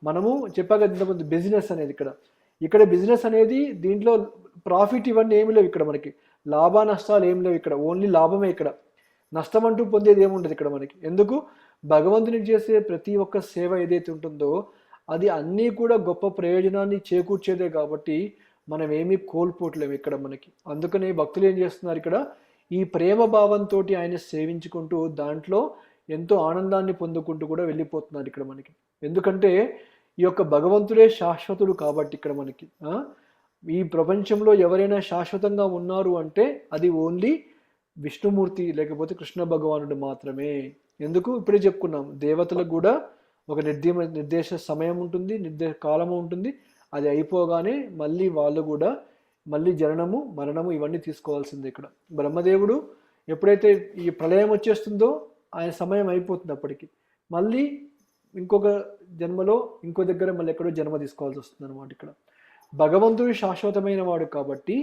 మనము చెప్పాక ఇంతకుముందు బిజినెస్ అనేది ఇక్కడ బిజినెస్ అనేది దీంట్లో ప్రాఫిట్ ఇవన్నీ ఏమి లేవు ఇక్కడ మనకి, లాభ నష్టాలు ఏమి లేవు ఇక్కడ, ఓన్లీ లాభమే ఇక్కడ. నష్టం అంటూ పొందేది ఏముండదు ఇక్కడ మనకి. ఎందుకు, భగవంతునికి చేసే ప్రతి ఒక్క సేవ ఏదైతే ఉంటుందో అది అన్నీ కూడా గొప్ప ప్రయోజనాన్ని చేకూర్చేదే కాబట్టి మనం ఏమీ కోల్పోవట్లేము ఇక్కడ మనకి. అందుకని భక్తులు ఏం చేస్తున్నారు ఇక్కడ, ఈ ప్రేమ భావంతో ఆయన సేవించుకుంటూ దాంట్లో ఎంతో ఆనందాన్ని పొందుకుంటూ కూడా వెళ్ళిపోతున్నారు ఇక్కడ మనకి. ఎందుకంటే ఈ యొక్క భగవంతుడే శాశ్వతుడు కాబట్టి ఇక్కడ మనకి. ఈ ప్రపంచంలో ఎవరైనా శాశ్వతంగా ఉన్నారు అంటే అది ఓన్లీ విష్ణుమూర్తి లేకపోతే కృష్ణ భగవానుడు మాత్రమే. ఎందుకు, ఇప్పుడే చెప్పుకున్నాం, దేవతలకు కూడా ఒక నిర్దేశ సమయం ఉంటుంది, నిర్దేశ కాలము ఉంటుంది. అది అయిపోగానే మళ్ళీ వాళ్ళు కూడా మళ్ళీ జననము మరణము ఇవన్నీ తీసుకోవాల్సిందే ఇక్కడ. బ్రహ్మదేవుడు ఎప్పుడైతే ఈ ప్రళయం వచ్చేస్తుందో ఆయన సమయం అయిపోతుంది, అప్పటికి మళ్ళీ ఇంకొక జన్మలో ఇంకో దగ్గర మళ్ళీ ఎక్కడో జన్మ తీసుకోవాల్సి వస్తుంది అనమాట ఇక్కడ. భగవంతుడు శాశ్వతమైన వాడు కాబట్టి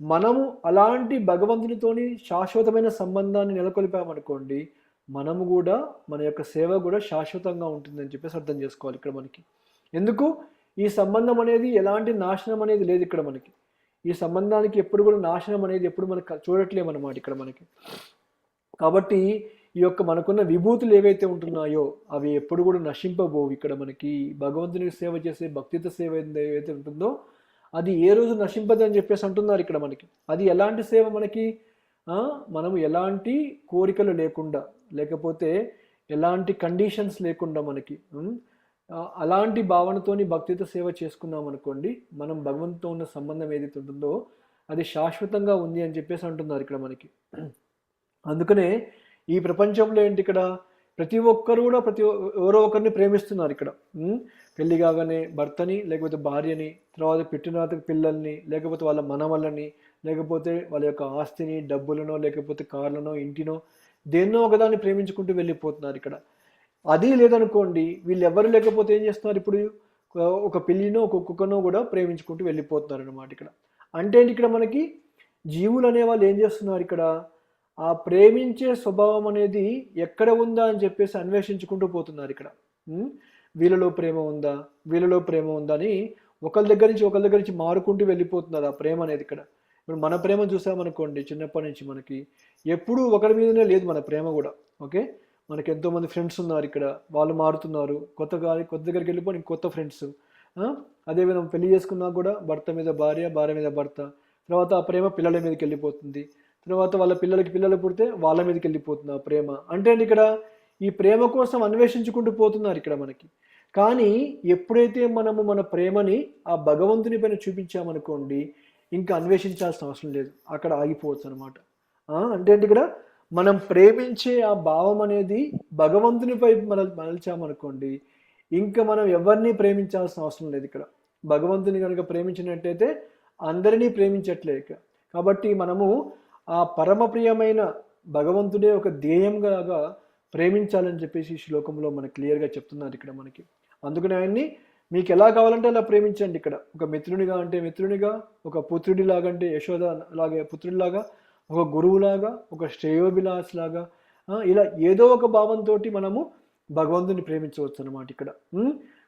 మనము అలాంటి భగవంతునితోని శాశ్వతమైన సంబంధాన్ని నెలకొల్పామనుకోండి, మనము కూడా మన యొక్క సేవ కూడా శాశ్వతంగా ఉంటుందని చెప్పేసి అర్థం చేసుకోవాలి ఇక్కడ మనకి. ఎందుకు, ఈ సంబంధం అనేది ఎలాంటి నాశనం అనేది లేదు ఇక్కడ మనకి. ఈ సంబంధానికి ఎప్పుడు కూడా నాశనం అనేది ఎప్పుడు మనకు చూడట్లేమన్నమాట ఇక్కడ మనకి. కాబట్టి ఈ యొక్క మనకున్న విభూతులు ఏవైతే ఉంటున్నాయో అవి ఎప్పుడు కూడా నశింపబోవు ఇక్కడ మనకి. భగవంతునికి సేవ చేసే భక్తిత సేవ ఏదైతే ఉంటుందో అది ఏ రోజు నశింపదని చెప్పేసి అంటున్నారు ఇక్కడ మనకి. అది ఎలాంటి సేవ మనకి, మనము ఎలాంటి కోరికలు లేకుండా, లేకపోతే ఎలాంటి కండిషన్స్ లేకుండా మనకి అలాంటి భావనతోని భక్తితో సేవ చేసుకున్నాం అనుకోండి, మనం భగవంతుతో ఉన్న సంబంధం ఏదైతే ఉంటుందో అది శాశ్వతంగా ఉంది అని చెప్పేసి అంటున్నారు ఇక్కడ మనకి. అందుకనే ఈ ప్రపంచంలో ఏంటి, ఇక్కడ ప్రతి ఒక్కరు కూడా ఎవరో ఒకరిని ప్రేమిస్తున్నారు ఇక్కడ. పెళ్లి కాగానే భర్తని, లేకపోతే భార్యని, తర్వాత పెట్టిన పిల్లల్ని, లేకపోతే వాళ్ళ మనవళ్ళని, లేకపోతే వాళ్ళ యొక్క ఆస్తిని, డబ్బులనో, లేకపోతే కార్లనో, ఇంటినో, దేన్నో ఒకదాన్ని ప్రేమించుకుంటూ వెళ్ళిపోతున్నారు ఇక్కడ. అది లేదనుకోండి, వీళ్ళు ఎవరు లేకపోతే ఏం చేస్తున్నారు, ఇప్పుడు ఒక పిల్లినో ఒక కుక్కనో కూడా ప్రేమించుకుంటూ వెళ్ళిపోతున్నారు అన్నమాట ఇక్కడ. అంటే ఇక్కడ మనకి జీవులు అనే వాళ్ళు ఏం చేస్తున్నారు ఇక్కడ, ఆ ప్రేమించే స్వభావం అనేది ఎక్కడ ఉందా అని చెప్పేసి అన్వేషించుకుంటూ పోతున్నారు ఇక్కడ. వీళ్ళలో ప్రేమ ఉందా, వీళ్ళలో ప్రేమ ఉందా అని ఒకరి దగ్గర నుంచి మారుకుంటూ వెళ్ళిపోతున్నారు ఆ ప్రేమ అనేది ఇక్కడ. ఇప్పుడు మన ప్రేమ చూసామనుకోండి, చిన్నప్పటి నుంచి మనకి ఎప్పుడూ ఒకరి మీదనే లేదు మన ప్రేమ కూడా. ఓకే, మనకి ఎంతోమంది ఫ్రెండ్స్ ఉన్నారు ఇక్కడ, వాళ్ళు మారుతున్నారు, కొత్త దగ్గరికి వెళ్ళిపోయి కొత్త ఫ్రెండ్స్. అదేవిధంగా పెళ్లి చేసుకున్నా కూడా భర్త మీద భార్య, భార్య మీద భర్త, తర్వాత ఆ ప్రేమ పిల్లల మీదకి వెళ్ళిపోతుంది, తర్వాత వాళ్ళ పిల్లలు పుడితే వాళ్ళ మీదకి వెళ్ళిపోతుంది ఆ ప్రేమ. అంటే ఇక్కడ ఈ ప్రేమ కోసం అన్వేషించుకుంటూ పోతున్నారు ఇక్కడ మనకి. కానీ ఎప్పుడైతే మనము మన ప్రేమని ఆ భగవంతుని పైన చూపించామనుకోండి, ఇంకా అన్వేషించాల్సిన అవసరం లేదు, అక్కడ ఆగిపోవచ్చు అనమాట. అంటే ఇక్కడ మనం ప్రేమించే ఆ భావం అనేది భగవంతునిపై మలచామనుకోండి, ఇంకా మనం ఎవరిని ప్రేమించాల్సిన అవసరం లేదు ఇక్కడ. భగవంతుని కనుక ప్రేమించినట్టయితే అందరినీ ప్రేమించట్లేక, కాబట్టి మనము ఆ పరమ ప్రియమైన భగవంతుడే ఒక ధ్యేయంగా ప్రేమించాలని చెప్పేసి ఈ శ్లోకంలో మనకు క్లియర్గా చెప్తున్నారు ఇక్కడ మనకి. అందుకని ఆయన్ని మీకు ఎలా కావాలంటే అలా ప్రేమించండి ఇక్కడ. ఒక మిత్రునిగా అంటే మిత్రునిగా, ఒక పుత్రుడిలాగా అంటే యశోద లాగా పుత్రుడిలాగా, ఒక గురువులాగా, ఒక శ్రేయోభిలాష్ లాగా, ఇలా ఏదో ఒక భావంతో మనము భగవంతుని ప్రేమించవచ్చు అనమాట ఇక్కడ.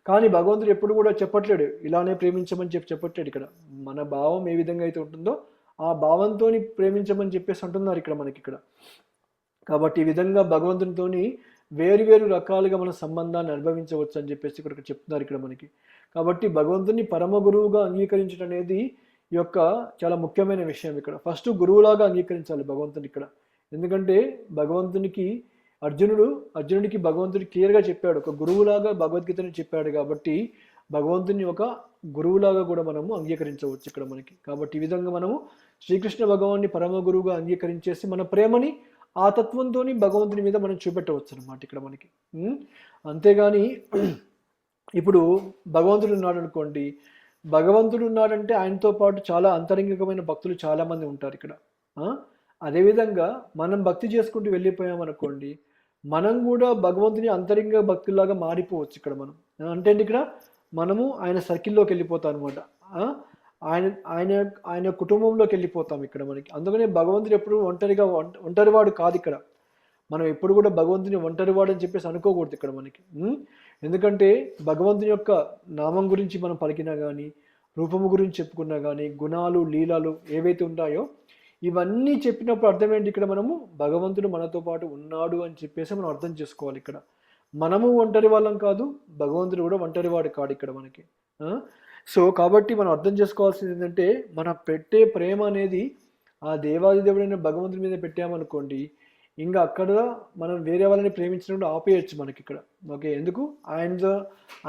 కానీ భగవంతుడు ఎప్పుడు కూడా చెప్పట్లేడు ఇలానే ప్రేమించమని చెప్పట్లేడు ఇక్కడ. మన భావం ఏ విధంగా అయితే ఉంటుందో ఆ భావంతో ప్రేమించమని చెప్పేసి అంటున్నారు ఇక్కడ మనకి ఇక్కడ. కాబట్టి ఈ విధంగా భగవంతునితోని వేరు రకాలుగా మన సంబంధాన్ని అనుభవించవచ్చు అని చెప్పేసి ఇక్కడ చెప్తున్నారు ఇక్కడ మనకి. కాబట్టి భగవంతుని పరమ గురువుగా అంగీకరించడం అనేది ఈ యొక్క చాలా ముఖ్యమైన విషయం ఇక్కడ. ఫస్ట్ గురువులాగా అంగీకరించాలి భగవంతుని ఇక్కడ. ఎందుకంటే భగవంతునికి అర్జునుడికి భగవంతుడు క్లియర్గా చెప్పాడు, ఒక గురువులాగా భగవద్గీతని చెప్పాడు. కాబట్టి భగవంతుని ఒక గురువులాగా కూడా మనము అంగీకరించవచ్చు ఇక్కడ మనకి. కాబట్టి ఈ విధంగా మనము శ్రీకృష్ణ భగవాన్ని పరమ గురువుగా అంగీకరించేసి మన ప్రేమని ఆ తత్వంతో భగవంతుని మీద మనం చూపెట్టవచ్చు అనమాట ఇక్కడ మనకి. అంతేగాని ఇప్పుడు భగవంతుడు ఉన్నాడు అనుకోండి, భగవంతుడు ఉన్నాడంటే ఆయనతో పాటు చాలా అంతరంగికమైన భక్తులు చాలా మంది ఉంటారు ఇక్కడ. ఆ? అదేవిధంగా మనం భక్తి చేసుకుంటూ వెళ్ళిపోయామనుకోండి, మనం కూడా భగవంతుని అంతరంగ భక్తులాగా మారిపోవచ్చు ఇక్కడ మనం. అంటే అండి ఇక్కడ మనము ఆయన సర్కిల్లోకి వెళ్ళిపోతాం అనమాట. ఆయన ఆయన ఆయన కుటుంబంలోకి వెళ్ళిపోతాం ఇక్కడ మనకి. అందుకనే భగవంతుడు ఎప్పుడు ఒంటరివాడు కాదు ఇక్కడ. మనం ఎప్పుడు కూడా భగవంతుని ఒంటరివాడు అని చెప్పేసి అనుకోకూడదు ఇక్కడ మనకి. ఎందుకంటే భగవంతుని యొక్క నామం గురించి మనం పలికినా కానీ, రూపము గురించి చెప్పుకున్నా కానీ, గుణాలు లీలాలు ఏవైతే ఉంటాయో ఇవన్నీ చెప్పినప్పుడు అర్థం ఏంటి, ఇక్కడ మనము భగవంతుడు మనతో పాటు ఉన్నాడు అని చెప్పేసి మనం అర్థం చేసుకోవాలి. ఇక్కడ మనము ఒంటరి వాళ్ళం కాదు, భగవంతుడు కూడా ఒంటరివాడు కాడు ఇక్కడ మనకి. సో కాబట్టి మనం అర్థం చేసుకోవాల్సింది ఏంటంటే, మనం పెట్టే ప్రేమ అనేది ఆ దేవాది దేవుడైన భగవంతుడి మీద పెట్టామనుకోండి, ఇంకా అక్కడ మనం వేరే వాళ్ళని ప్రేమించినప్పుడు ఆపేయచ్చు మనకి ఇక్కడ. ఓకే, ఎందుకు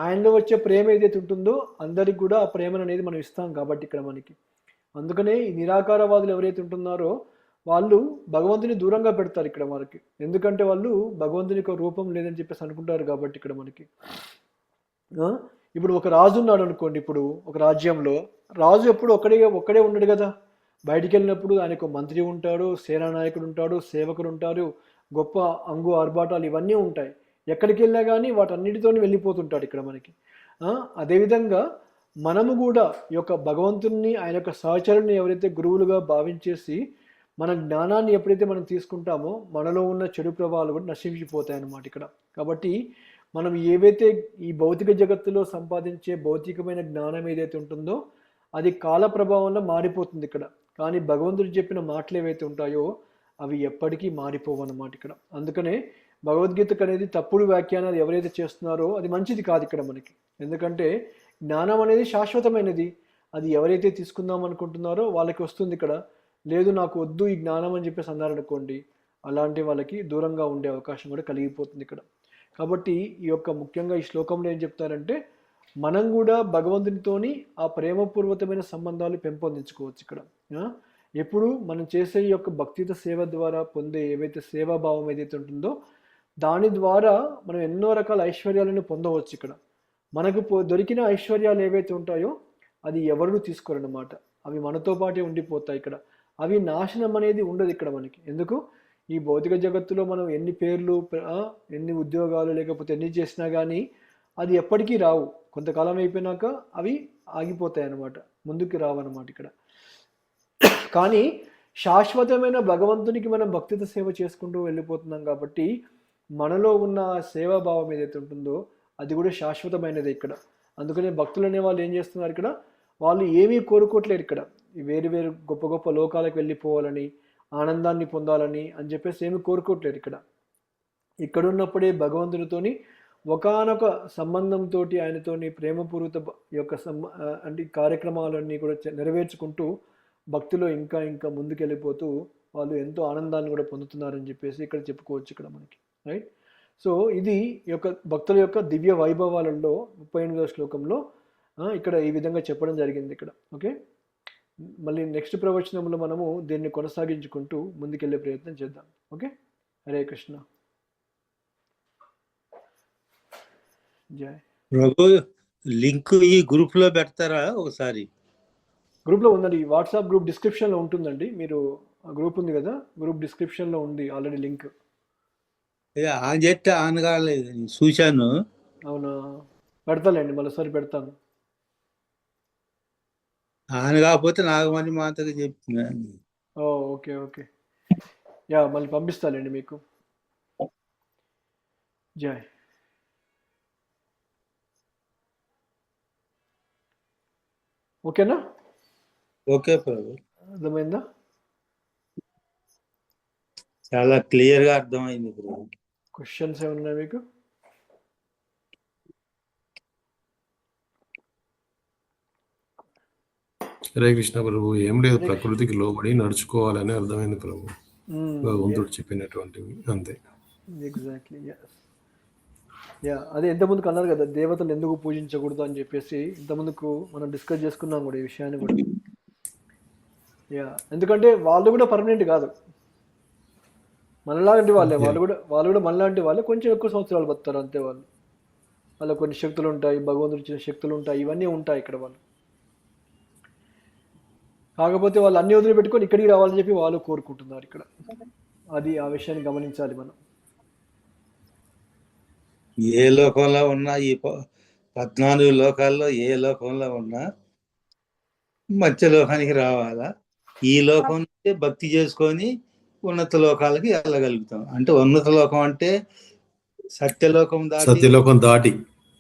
ఆయనలో వచ్చే ప్రేమ ఏదైతే ఉంటుందో అందరికి కూడా ఆ ప్రేమను అనేది మనం ఇస్తాం కాబట్టి ఇక్కడ మనకి. అందుకనే ఈ నిరాకారవాదులు ఎవరైతే ఉంటున్నారో వాళ్ళు భగవంతుని దూరంగా పెడతారు ఇక్కడ మనకి. ఎందుకంటే వాళ్ళు భగవంతుని యొక్క రూపం లేదని చెప్పేసి అనుకుంటారు కాబట్టి ఇక్కడ మనకి. ఇప్పుడు ఒక రాజు ఉన్నాడు అనుకోండి, ఇప్పుడు ఒక రాజ్యంలో రాజు ఎప్పుడు ఒక్కడే ఉండడు కదా. బయటికి వెళ్ళినప్పుడు ఆయనకు మంత్రి ఉంటాడు, సేనా నాయకుడు ఉంటాడు, సేవకుడు ఉంటారు, గొప్ప అంగు ఆర్భాటాలు ఇవన్నీ ఉంటాయి. ఎక్కడికి వెళ్ళినా కానీ వాటన్నిటితో వెళ్ళిపోతుంటాడు ఇక్కడ మనకి. అదేవిధంగా మనము కూడా ఈ యొక్క భగవంతుని ఆయన యొక్క సహచరుని ఎవరైతే గురువులుగా భావించేసి మన జ్ఞానాన్ని ఎప్పుడైతే మనం తీసుకుంటామో మనలో ఉన్న చెడు ప్రభావాలు కూడా నశించిపోతాయి అన్నమాట ఇక్కడ. కాబట్టి మనం ఏవైతే ఈ భౌతిక జగత్తులో సంపాదించే భౌతికమైన జ్ఞానం ఏదైతే ఉంటుందో అది కాల ప్రభావంలో మారిపోతుంది ఇక్కడ. కానీ భగవంతుడు చెప్పిన మాటలు ఏవైతే ఉంటాయో అవి ఎప్పటికీ మారిపోవు అన్నమాట ఇక్కడ. అందుకనే భగవద్గీతకు అనేది తప్పుడు వ్యాఖ్యానాలు ఎవరైతే చేస్తున్నారో అది మంచిది కాదు ఇక్కడ మనకి. ఎందుకంటే జ్ఞానం అనేది శాశ్వతమైనది. అది ఎవరైతే తీసుకుందాం అనుకుంటున్నారో వాళ్ళకి వస్తుంది ఇక్కడ. లేదు నాకు వద్దు ఈ జ్ఞానం అని చెప్పేసి అన్నారనుకోండి, అలాంటి వాళ్ళకి దూరంగా ఉండే అవకాశం కూడా కలిగిపోతుంది ఇక్కడ. కాబట్టి ఈ యొక్క ముఖ్యంగా ఈ శ్లోకంలో ఏం చెప్తారంటే, మనం కూడా భగవంతునితోని ఆ ప్రేమపూర్వకమైన సంబంధాలు పెంపొందించుకోవచ్చు ఇక్కడ. ఎప్పుడు మనం చేసే ఈ యొక్క భక్తిత సేవ ద్వారా పొందే ఏవైతే సేవాభావం ఏదైతే ఉంటుందో దాని ద్వారా మనం ఎన్నో రకాల ఐశ్వర్యాలను పొందవచ్చు ఇక్కడ. మనకు దొరికిన ఐశ్వర్యాలు ఏవైతే ఉంటాయో అది ఎవరు తీసుకోరన్నమాట. అవి మనతో పాటే ఉండిపోతాయి ఇక్కడ. అవి నాశనం అనేది ఉండదు ఇక్కడ మనకి. ఎందుకు, ఈ భౌతిక జగత్తులో మనం ఎన్ని పేర్లు, ఎన్ని ఉద్యోగాలు, లేకపోతే ఎన్ని చేసినా కానీ అది ఎప్పటికీ రావు. కొంతకాలం అయిపోయినాక అవి ఆగిపోతాయి అన్నమాట, ముందుకు రావన్నమాట ఇక్కడ. కానీ శాశ్వతమైన భగవంతునికి మనం భక్తితో సేవ చేసుకుంటూ వెళ్ళిపోతున్నాం కాబట్టి మనలో ఉన్న సేవాభావం ఏదైతే ఉంటుందో అది కూడా శాశ్వతమైనది ఇక్కడ. అందుకనే భక్తులు అనే వాళ్ళు ఏం చేస్తున్నారు ఇక్కడ, వాళ్ళు ఏమీ కోరుకోవట్లేరు ఇక్కడ. వేరు వేరు గొప్ప గొప్ప లోకాలకు వెళ్ళిపోవాలని, ఆనందాన్ని పొందాలని అని చెప్పేసి ఏమీ కోరుకోవట్లేరు ఇక్కడ. ఇక్కడున్నప్పుడే భగవంతునితోని ఒకానొక సంబంధంతో ఆయనతోని ప్రేమపూర్వక యొక్క అంటే కార్యక్రమాలన్నీ కూడా నెరవేర్చుకుంటూ భక్తిలో ఇంకా ఇంకా ముందుకెళ్ళిపోతూ వాళ్ళు ఎంతో ఆనందాన్ని కూడా పొందుతున్నారని చెప్పేసి ఇక్కడ చెప్పుకోవచ్చు ఇక్కడ మనకి. రైట్. సో ఇది ఈ యొక్క భక్తుల యొక్క దివ్య వైభవాలలో 38వ శ్లోకంలో ఇక్కడ ఈ విధంగా చెప్పడం జరిగింది ఇక్కడ. ఓకే, మళ్ళీ నెక్స్ట్ ప్రవచనంలో మనము దీన్ని కొనసాగించుకుంటూ ముందుకెళ్ళే ప్రయత్నం చేద్దాం. ఓకే, హరే కృష్ణ. జై ప్రభు. లింక్ ఈ గ్రూప్ లో పెడతారా ఒకసారి? గ్రూప్లో ఉందండి, వాట్సాప్ గ్రూప్ డిస్క్రిప్షన్లో ఉంటుందండి. మీరు గ్రూప్ ఉంది కదా, గ్రూప్ డిస్క్రిప్షన్లో ఉంది ఆల్రెడీ లింక్. ఆన్ చేస్తే ఆన్ కాలేదు, చూశాను. అవునా, పెడతాలేండి, మరోసారి పెడతాను. ఆన్ కాకపోతే నాగమణి మాతకి చెప్తున్నాను. ఓకే ఓకే, యా మళ్ళీ పంపిస్తాలేండి మీకు. జై. ఓకేనా? ఓకే ప్రభు, అర్థమైందా? చాలా క్లియర్ గా అర్థమైంది ప్రభు. క్వశ్చన్స్ ఏమన్నా మీకు? హరే కృష్ణ ప్రభు. ఏం లేదు, ప్రకృతికి లోబడి నడుచుకోవాలని అర్థమైంది ప్రభు, భగవంతుడు చెప్పినటువంటివి అంతే. ఎగ్జాక్ట్లీ, యా అదే ఇంతకుముందుకు అన్నారు కదా, దేవతలు ఎందుకు పూజించకూడదు అని చెప్పేసి ఇంతకుముందుకు మనం డిస్కస్ చేసుకున్నాం కూడా ఈ విషయాన్ని కూడా. యా, ఎందుకంటే వాళ్ళు కూడా పర్మనెంట్ కాదు, మనలాంటి వాళ్ళే. వాళ్ళు కూడా మనలాంటి వాళ్ళే, కొంచెం ఎక్కువ సంవత్సరాలు బతుకుతారు అంతే. వాళ్ళకు కొన్ని శక్తులు ఉంటాయి, భగవంతుడు ఇచ్చిన శక్తులు ఉంటాయి, ఇవన్నీ ఉంటాయి ఇక్కడ వాళ్ళు. కాకపోతే వాళ్ళు అన్ని వదిలిపెట్టుకొని ఇక్కడికి రావాలని చెప్పి వాళ్ళు కోరుకుంటున్నారు ఇక్కడ. అది ఆ విషయాన్ని గమనించాలి మనం. ఏ లోకంలో ఉన్నా ఈ 14 లోకాల్లో ఏ లోకంలో ఉన్నా మధ్య లోకానికి రావాలా. ఈ లోకం నుంచే భక్తి చేసుకొని ఉన్నత లోకాలకి వెళ్ళగలుగుతాం. అంటే ఉన్నత లోకం అంటే సత్యలోకం దాటి సత్యలోకం దాటి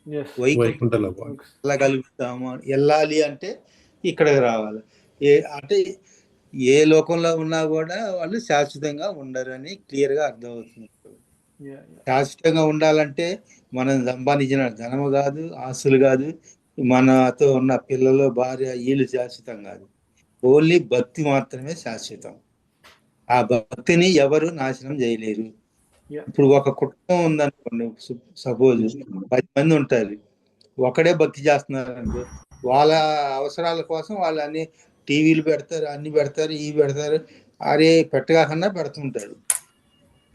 Yes. వైకుంఠం వైకుంఠ లోకం. వెళ్ళగలుగుతాము. వెళ్ళాలి అంటే ఇక్కడికి రావాలి. అంటే ఏ లోకంలో ఉన్నా కూడా వాళ్ళు శాశ్వతంగా ఉండరు అని క్లియర్ గా అర్థమవుతుంది. Yeah, yeah. శాశ్వతంగా ఉండాలంటే మనం సంపాదించిన ధనము కాదు, ఆస్తులు కాదు, మనతో ఉన్న పిల్లలు, భార్య, వీళ్ళు శాశ్వతం కాదు. ఓన్లీ భక్తి మాత్రమే శాశ్వతం. ఆ భక్తిని ఎవరు నాశనం చేయలేరు. Yeah. ఇప్పుడు ఒక కుటుంబం ఉందనుకోండి, సపోజ్ 10 మంది ఉంటారు, ఒకడే భక్తి చేస్తున్నారు అనుకో, వాళ్ళ అవసరాల కోసం వాళ్ళు అన్ని టీవీలు పెడతారు, అన్ని పెడతారు, ఇవి పెడతారు, అరే పెట్టగాకన్నా పెడుతుంటారు.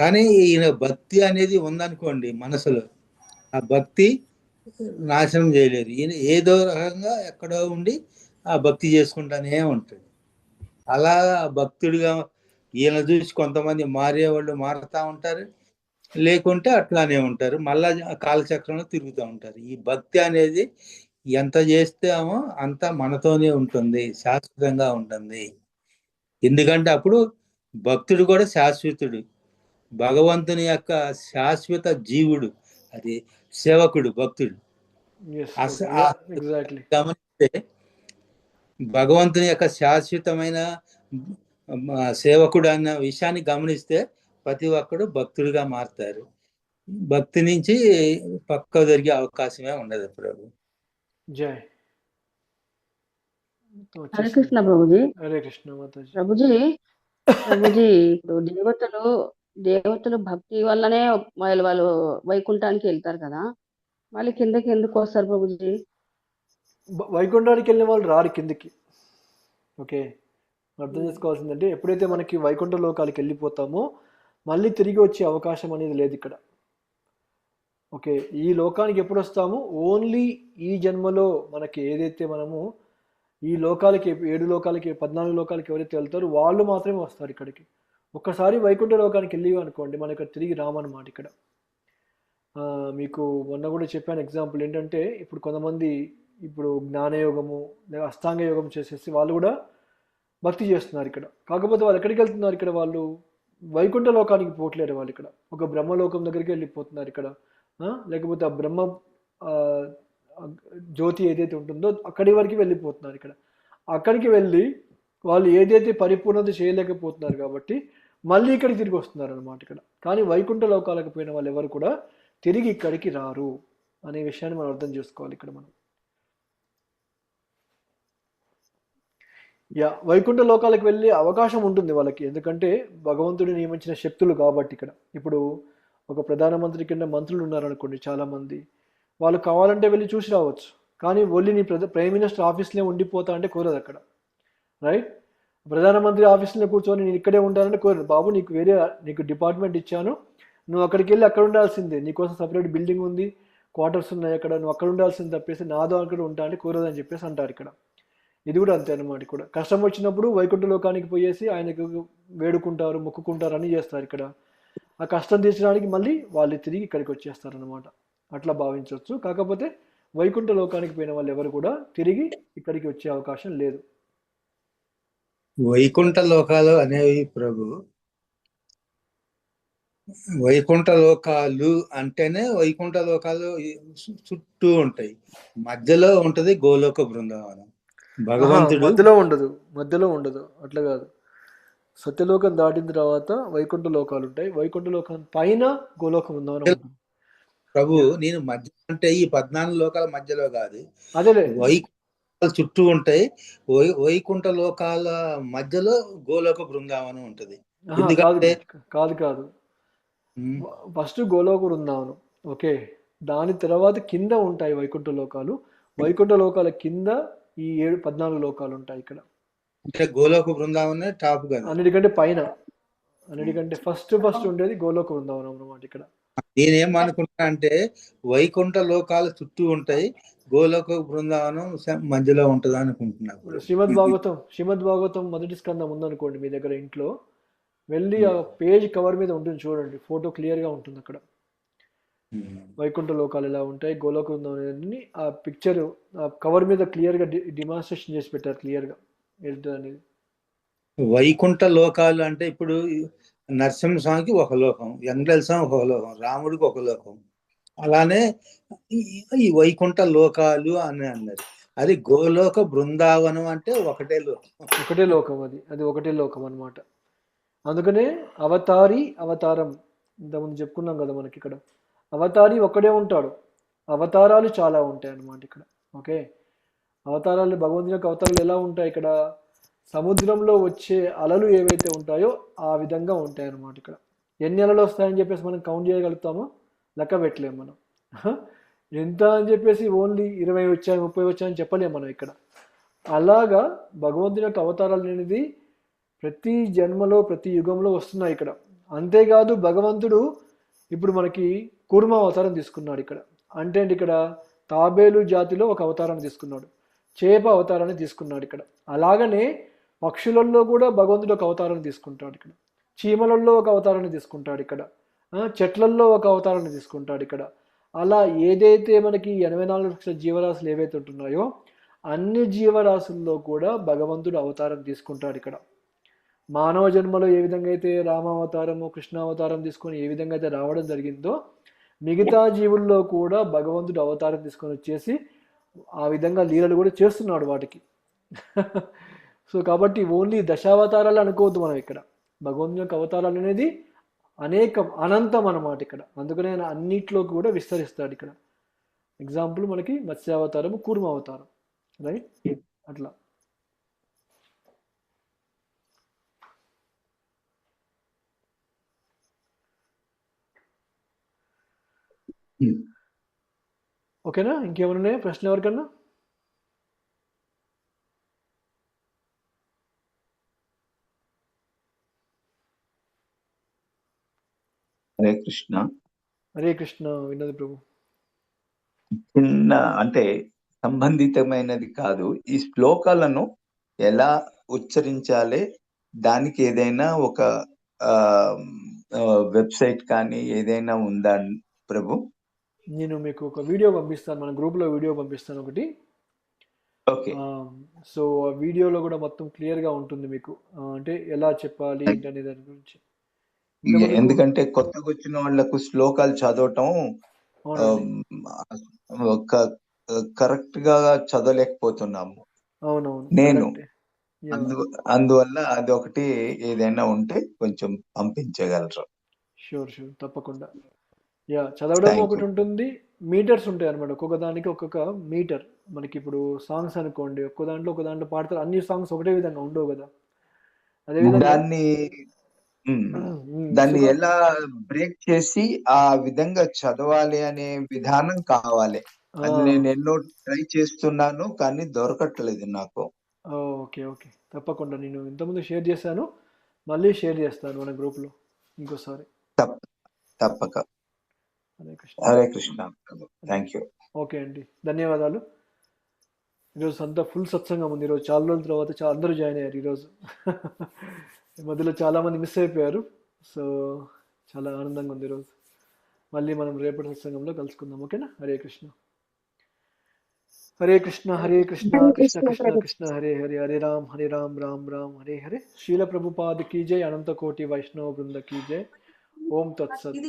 కానీ ఈయన భక్తి అనేది ఉందనుకోండి మనసులో, ఆ భక్తి నాశనం చేయలేరు. ఈయన ఏదో రకంగా ఎక్కడో ఉండి ఆ భక్తి చేసుకుంటానే ఉంటాడు. అలా భక్తుడిగా ఈయన చూసి కొంతమంది మారేవాళ్ళు మారుతా ఉంటారు, లేకుంటే అట్లానే ఉంటారు, మళ్ళా కాలచక్రంలో తిరుగుతూ ఉంటారు. ఈ భక్తి అనేది ఎంత చేస్తామో అంత మనతోనే ఉంటుంది, శాశ్వతంగా ఉంటుంది. ఎందుకంటే అప్పుడు భక్తుడు కూడా శాశ్వతుడు, భగవంతుని యొక్క శాశ్వత జీవుడు, అది సేవకుడు భక్తుడు. Yes. Okay. Yeah, exactly. గమనిస్తే భగవంతుని యొక్క శాశ్వతమైన సేవకుడు అన్న విషయాన్ని గమనిస్తే ప్రతి ఒక్కడు భక్తుడిగా మారుతారు. భక్తి నుంచి పక్క జరిగే అవకాశమే ఉండదు. ప్రభు జై. హరే కృష్ణ ప్రభుజీ. హరే కృష్ణ మాతాజీ. ప్రభుజీ ఇప్పుడు దేవతలు భక్తి వల్లనే వాళ్ళు వైకుంఠానికి వెళ్తారు కదా, మళ్ళీ కిందకి ఎందుకు వస్తారు ప్రభుజీ? వైకుంఠానికి వెళ్ళిన వాళ్ళు రారు కిందికి. ఓకే, అర్థం చేసుకోవాల్సిందంటే ఎప్పుడైతే మనకి వైకుంఠ లోకాలకి వెళ్ళిపోతామో మళ్ళీ తిరిగి వచ్చే అవకాశం అనేది లేదు ఇక్కడ. ఓకే, ఈ లోకానికి ఎప్పుడు వస్తాము? ఓన్లీ ఈ జన్మలో మనకి ఏదైతే మనము ఈ లోకాలకి 7 లోకాలకి 14 లోకాలకి ఎవరైతే వెళ్తారో వాళ్ళు మాత్రమే వస్తారు ఇక్కడికి. ఒక్కసారి వైకుంఠ లోకానికి వెళ్ళి అనుకోండి, మనకి తిరిగి రామన్నమాట ఇక్కడ. మీకు మొన్న కూడా చెప్పాను ఎగ్జాంపుల్ ఏంటంటే, ఇప్పుడు కొంతమంది ఇప్పుడు జ్ఞానయోగము లేదా అష్టాంగ యోగం చేసేసి వాళ్ళు కూడా భక్తి చేస్తున్నారు ఇక్కడ. కాకపోతే వాళ్ళు ఎక్కడికి వెళ్తున్నారు? ఇక్కడ వాళ్ళు వైకుంఠ లోకానికి పోవట్లేరు. వాళ్ళు ఇక్కడ ఒక బ్రహ్మలోకం దగ్గరికి వెళ్ళిపోతున్నారు ఇక్కడ. లేకపోతే ఆ బ్రహ్మ జ్యోతి ఏదైతే ఉంటుందో అక్కడి వరకు వెళ్ళిపోతున్నారు ఇక్కడ. అక్కడికి వెళ్ళి వాళ్ళు ఏదైతే పరిపూర్ణత చేయలేకపోతున్నారు కాబట్టి మళ్ళీ ఇక్కడికి తిరిగి వస్తున్నారు అనమాట ఇక్కడ. కానీ వైకుంఠ లోకాలకు పోయిన వాళ్ళు ఎవరు కూడా తిరిగి ఇక్కడికి రారు అనే విషయాన్ని మనం అర్థం చేసుకోవాలి ఇక్కడ మనం. వైకుంఠ లోకాలకు వెళ్ళే అవకాశం ఉంటుంది వాళ్ళకి, ఎందుకంటే భగవంతుడు నియమించిన శక్తులు కాబట్టి ఇక్కడ. ఇప్పుడు ఒక ప్రధానమంత్రి కింద మంత్రులు ఉన్నారనుకోండి చాలామంది, వాళ్ళు కావాలంటే వెళ్ళి చూసి రావచ్చు. కానీ ఒళ్ళి నీ ప్రైమ్ మినిస్టర్ ఆఫీస్లో ఉండిపోతా అంటే కోరదు అక్కడ, రైట్? ప్రధానమంత్రి ఆఫీస్లో కూర్చొని నేను ఇక్కడే ఉంటానంటే కోరదు. బాబు నీకు డిపార్ట్మెంట్ ఇచ్చాను, నువ్వు అక్కడికి వెళ్ళి అక్కడ ఉండాల్సిందే, నీకోసం సపరేట్ బిల్డింగ్ ఉంది, క్వార్టర్స్ ఉన్నాయి అక్కడ, నువ్వు అక్కడ ఉండాల్సింది తప్పేసి నాదో అక్కడ ఉంటా అంటే కోరదు అని చెప్పేసి అంటారు ఇక్కడ. ఇది కూడా అంతే అనమాట. కూడా కష్టం వచ్చినప్పుడు వైకుంఠ లోకానికి పోయేసి ఆయనకు వేడుకుంటారు, మొక్కుకుంటారు, అని చేస్తారు ఇక్కడ. ఆ కష్టం తీర్చడానికి మళ్ళీ వాళ్ళు తిరిగి ఇక్కడికి వచ్చేస్తారు అనమాట. అట్లా భావించవచ్చు. కాకపోతే వైకుంఠ లోకానికి పోయిన వాళ్ళు ఎవరు కూడా తిరిగి ఇక్కడికి వచ్చే అవకాశం లేదు. వైకుంఠ లోకాలు అనేవి ప్రభు, వైకుంఠ లోకాలు అంటేనే వైకుంఠ లోకాలు చుట్టూ ఉంటాయి, మధ్యలో ఉంటది గోలోక బృందావనం. భగవంతుడు మధ్యలో ఉండదు అట్లా కాదు. సత్యలోకం దాటిన తర్వాత వైకుంఠ లోకాలు ఉంటాయి, వైకుంఠ లోకం పైన గోలోక బృందావనం ఉంటుంది. ప్రభు నేను మధ్య అంటే ఈ 14 లోకాల మధ్యలో కాదు, అదేలే వైకుంఠ చుట్టూ ఉంటాయి. వైకుంఠ లోకాల మధ్యలో గోలోక బృందావనం ఉంటది. ఎందుకంటే కాదు ఫస్ట్ గోలోక బృందావనం, ఓకే, దాని తర్వాత కింద ఉంటాయి వైకుంఠ లోకాలు. వైకుంఠ లోకాల కింద ఈ 14 లోకాలు ఉంటాయి ఇక్కడ. అంటే గోలోక బృందావనం టాప్ కదా, అన్నిటికంటే పైన, అన్నిటికంటే ఫస్ట్ ఉండేది గోలోక బృందావనం అన్నమాట ఇక్కడ. నేనేమనుకుంటా అంటే వైకుంఠ లోకాలు చుట్టూ ఉంటాయి, గోలోక బృందావనం మధ్యలో ఉంటుందా అనుకుంటున్నా. ఇప్పుడు శ్రీమద్ భాగవతం మొదటి స్కందం ఉందనుకోండి మీ దగ్గర ఇంట్లో, వెళ్ళి ఆ పేజ్ కవర్ మీద ఉంటుంది చూడండి, ఫోటో క్లియర్గా ఉంటుంది అక్కడ. వైకుంఠ లోకాలు ఎలా ఉంటాయి, గోలోక బృందావనం ఆ పిక్చర్ ఆ కవర్ మీద క్లియర్గా డిమాన్స్ట్రేషన్ చేసి పెట్టారు క్లియర్గా ఏంటి అనేది. వైకుంఠ లోకాలు అంటే ఇప్పుడు నరసింహస్వామికి ఒక లోకం, వెంకటేశ్వర స్వామికి ఒక లోకం, రాముడికి ఒక లోకం. అలానే ఈ వైకుంఠ లోకాలు అని అన్నారు. అది గోలోక బృందావనం అంటే ఒకటే లోకం. అది ఒకటే లోకం అన్నమాట. అందుకనే అవతారం ఇంతకుముందు చెప్పుకున్నాం కదా మనకి. ఇక్కడ అవతారి ఒక్కడే ఉంటాడు, అవతారాలు చాలా ఉంటాయి అన్నమాట ఇక్కడ. ఓకే, అవతారాలు, భగవంతుని యొక్క అవతారాలు ఎలా ఉంటాయి ఇక్కడ, సముద్రంలో వచ్చే అలలు ఏవైతే ఉంటాయో ఆ విధంగా ఉంటాయి అన్నమాట. ఇక్కడ ఎన్ని అలలు వస్తాయని చెప్పేసి మనం కౌంట్ చేయగలుగుతామో లెక్క పెట్టలేము మనం. ఎంత అని చెప్పేసి ఓన్లీ 20 వచ్చాయి 30 వచ్చాయని చెప్పలేము మనం ఇక్కడ. అలాగా భగవంతుని యొక్క అవతారాలు అనేది ప్రతి జన్మలో ప్రతి యుగంలో వస్తున్నాయి ఇక్కడ. అంతేకాదు భగవంతుడు ఇప్పుడు మనకి కూర్మ అవతారం తీసుకున్నాడు ఇక్కడ. అంటే ఇక్కడ తాబేలు జాతిలో ఒక అవతారాన్ని తీసుకున్నాడు, చేప అవతారాన్ని తీసుకున్నాడు ఇక్కడ. అలాగనే పక్షులలో కూడా భగవంతుడు ఒక అవతారాన్ని తీసుకుంటాడు ఇక్కడ, చీమలలో ఒక అవతారాన్ని తీసుకుంటాడు ఇక్కడ, చెట్లల్లో ఒక అవతారాన్ని తీసుకుంటాడు ఇక్కడ. అలా ఏదైతే మనకి 84 లక్షల జీవరాశులు ఏవైతే ఉంటున్నాయో అన్ని జీవరాశుల్లో కూడా భగవంతుడు అవతారం తీసుకుంటాడు ఇక్కడ. మానవ జన్మలో ఏ విధంగా అయితే రామావతారము కృష్ణావతారం తీసుకొని ఏ విధంగా అయితే రావడం జరిగిందో, మిగతా జీవుల్లో కూడా భగవంతుడు అవతారం తీసుకొని వచ్చేసి ఆ విధంగా లీలలు కూడా చేస్తున్నాడు వాటికి. సో కాబట్టి ఓన్లీ దశావతారాలు అనుకోవద్దు మనం ఇక్కడ. భగవంతుని యొక్క అవతారాలు అనేది అనేకం, అనంతం అన్నమాట ఇక్కడ. అందుకనే ఆయన అన్నిట్లోకి కూడా విస్తరిస్తాడు ఇక్కడ. ఎగ్జాంపుల్ మనకి మత్స్యావతారము, కూర్మ అవతారం, రైట్? అట్లా. ఓకేనా? ఇంకేమైనా ఉన్నాయా ప్రశ్న ఎవరికన్నా? హరే కృష్ణ. హరే కృష్ణ. విన్నది ప్రభు. చిన్న అంటే సంబంధితమైనది కాదు, ఈ శ్లోకాలను ఎలా ఉచ్చరించాలి, దానికి ఏదైనా ఒక వెబ్సైట్ కానీ ఏదైనా ఉందా ప్రభు? నేను మీకు ఒక వీడియో పంపిస్తాను, మన గ్రూప్లో వీడియో పంపిస్తాను ఒకటి. ఓకే. సో ఆ వీడియోలో కూడా మొత్తం క్లియర్గా ఉంటుంది మీకు, అంటే ఎలా చెప్పాలి ఏంటి అనే దాని గురించి. ఎందుకంటే కొత్తగా వచ్చిన వాళ్ళకు శ్లోకాలు చదవటం కరెక్ట్ గా చదవలేకపోతున్నాము. అవునవును, నేను అందువల్ల అది ఒకటి ఏదైనా ఉంటే కొంచెం పంపించగలరు? షూర్, తప్పకుండా. యా, చదవడం ఒకటి ఉంటుంది, మీటర్స్ ఉంటాయి అనమాట. ఒక్కొక్క దానికి ఒక్కొక్క మీటర్. మనకి ఇప్పుడు సాంగ్స్ అనుకోండి, ఒక్క దాంట్లో పాడతారు, అన్ని సాంగ్స్ ఒకటే విధంగా ఉండవు కదా. అదేవిధంగా దాన్ని ఎలా బ్రేక్ చేసి ఆ విధంగా చదవాలి అనే విధానం కావాలి. అది నేను ఎన్నో ట్రై చేస్తున్నాను కానీ దొరకట్లేదు నాకు. ఓకే, తప్పకుండా. నేను ఇంతకుముందు షేర్ చేశాను, మళ్ళీ షేర్ చేస్తాను మన గ్రూప్ లో ఇంకోసారి. తప్పక. Hare Krishna. Hare Krishna. Thank you. Okay అండి, ధన్యవాదాలు. ఈరోజు అంతా ఫుల్ సత్సంగం ఉంది. ఈరోజు చాలా రోజుల తర్వాత అందరూ జాయిన్ అయ్యారు ఈరోజు. మధ్యలో చాలా మంది మిస్ అయిపోయారు. సో చాలా ఆనందంగా ఉంది ఈరోజు. మళ్ళీ మనం రేపటి సత్సంగంలో కలుసుకుందాం. ఓకేనా? హరే కృష్ణ. హరే కృష్ణ కృష్ణ కృష్ణ కృష్ణ హరే హరే, హరే రామ్ రామ్ రామ్ హరే హరే. శ్రీల ప్రభుపాద కీ జై, అనంత కోటి వైష్ణవ బృంద కీ జై. ఓం తత్సత్.